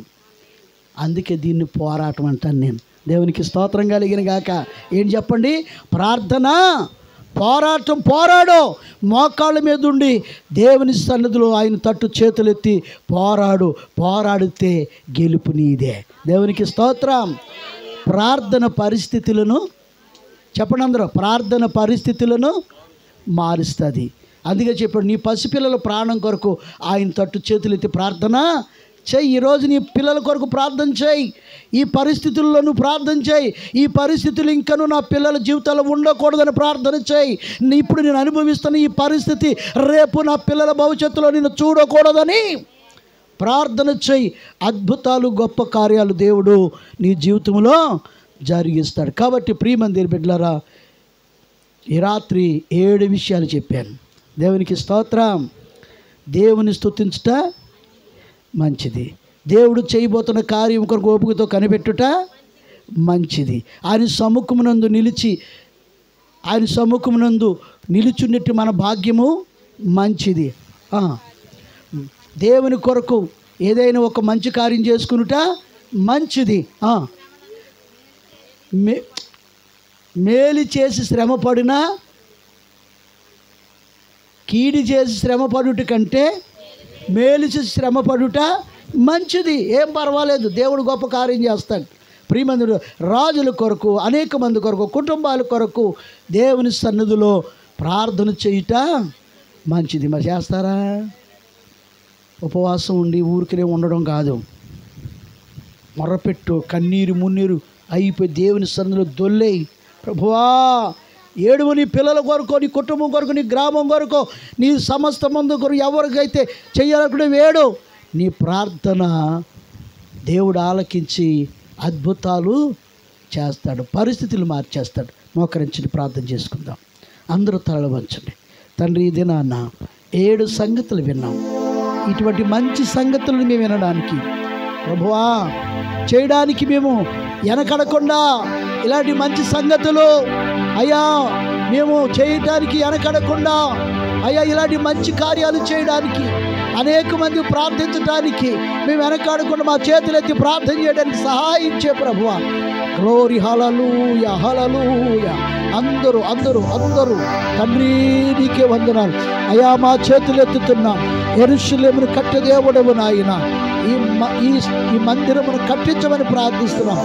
అందుకే దీన్ని పోరాటం అంటాను నేను. దేవునికి స్తోత్రం కలిగిన గాక. ఏం చెప్పండి? ప్రార్థన పోరాడు. మోకాళ్ళ మీద ఉండి దేవుని సన్నిధిలో ఆయన తట్టు చేతులెత్తి పోరాడితే గెలుపు నీదే. దేవునికి స్తోత్రం. ప్రార్థన పరిస్థితులను చెప్పండి అందరూ, ప్రార్థన పరిస్థితులను మారుస్తుంది. అందుకే చెప్పాడు, నీ పసిపిల్లల ప్రాణం కొరకు ఆయన తట్టు చేతులెత్తి ప్రార్థన చెయ్యి. ఈరోజు నీ పిల్లల కొరకు ప్రార్థన చేయి. ఈ పరిస్థితుల్లో నువ్వు ప్రార్థన చేయి. ఈ పరిస్థితులు ఇంకను నా పిల్లల జీవితాల్లో ఉండకూడదని ప్రార్థన చేయి. ఇప్పుడు నేను అనుభవిస్తున్న ఈ పరిస్థితి రేపు నా పిల్లల భవిష్యత్తులో నేను చూడకూడదని ప్రార్థన చేయి. అద్భుతాలు, గొప్ప కార్యాలు దేవుడు నీ జీవితంలో జరిగిస్తాడు. కాబట్టి ప్రియమందిర బిడ్డలారా, ఈ రాత్రి 7 విషయాలు చెప్పాను. దేవునికి స్తోత్రం. దేవుని స్తుతించుట మంచిది. దేవుడు చేయబోతున్న కార్యం కొరకు ఓపికతో కనిపెట్టుట మంచిది. ఆయన సముఖమునందు నిలుచున్నట్టు మన భాగ్యము మంచిది. దేవుని కొరకు ఏదైనా ఒక మంచి కార్యం చేసుకునుట మంచిది. మేలు చేసి శ్రమపడినా కీడి చేసి శ్రమపడుట కంటే మేలు చేసి శ్రమపడుట మంచిది. ఏం పర్వాలేదు, దేవుడు గొప్ప కార్యం చేస్తాడు. ప్రియమందుడు, రాజుల కొరకు, అనేక మంది కొరకు, కుటుంబాల కొరకు దేవుని సన్నిధిలో ప్రార్థన చేయుట మంచిది. మరి చేస్తారా? ఉపవాసం ఉండి ఊరికనే ఉండడం కాదు. మొర్రపెట్టు, కన్నీరు మున్నీరు అయిపోయి దేవుని సన్నిధిలో దొల్లేయి. ప్రభువా, ఏడువు నీ పిల్లల కొరకు, నీ కుటుంబం కొరకు, నీ గ్రామం కొరకు, నీ సమస్త మంది కొరకు ఎవరికైతే చెయ్యాలనుకుంటే వేడు. నీ ప్రార్థన దేవుడు ఆలకించి అద్భుతాలు చేస్తాడు, పరిస్థితులు మార్చేస్తాడు. మోకరించి ప్రార్థన చేసుకుందాం. అందరూ తలలు వంచండి. తండ్రి, ఈ దినాన్న 7 సంగతులు విన్నాం. ఇటువంటి మంచి సంగతులను మేము వినడానికి, ప్రభువా, చేయడానికి మేము వెనకడకుండా ఇలాంటి మంచి సంగతులు అయ్యా మేము చేయడానికి వెనకడకుండా అయ్యా ఇలాంటి మంచి కార్యాలు చేయడానికి, అనేక మంది ప్రార్థించడానికి మేము వెనకాడకుండా మా చేతులెత్తి ప్రార్థన చేయడానికి సహాయించే ప్రభువా. గ్లోరీ, హల్లెలూయా, హల్లెలూయా. అందరూ అందరూ అందరూ తండ్రి నీకే వందనాలు అయ్యా. మా చేతులెత్తుతున్నాం. యెరూషలేమును కట్టే దేవుడవు నాయన, ఈ మందిరమును కట్టించమని ప్రార్థిస్తున్నాం.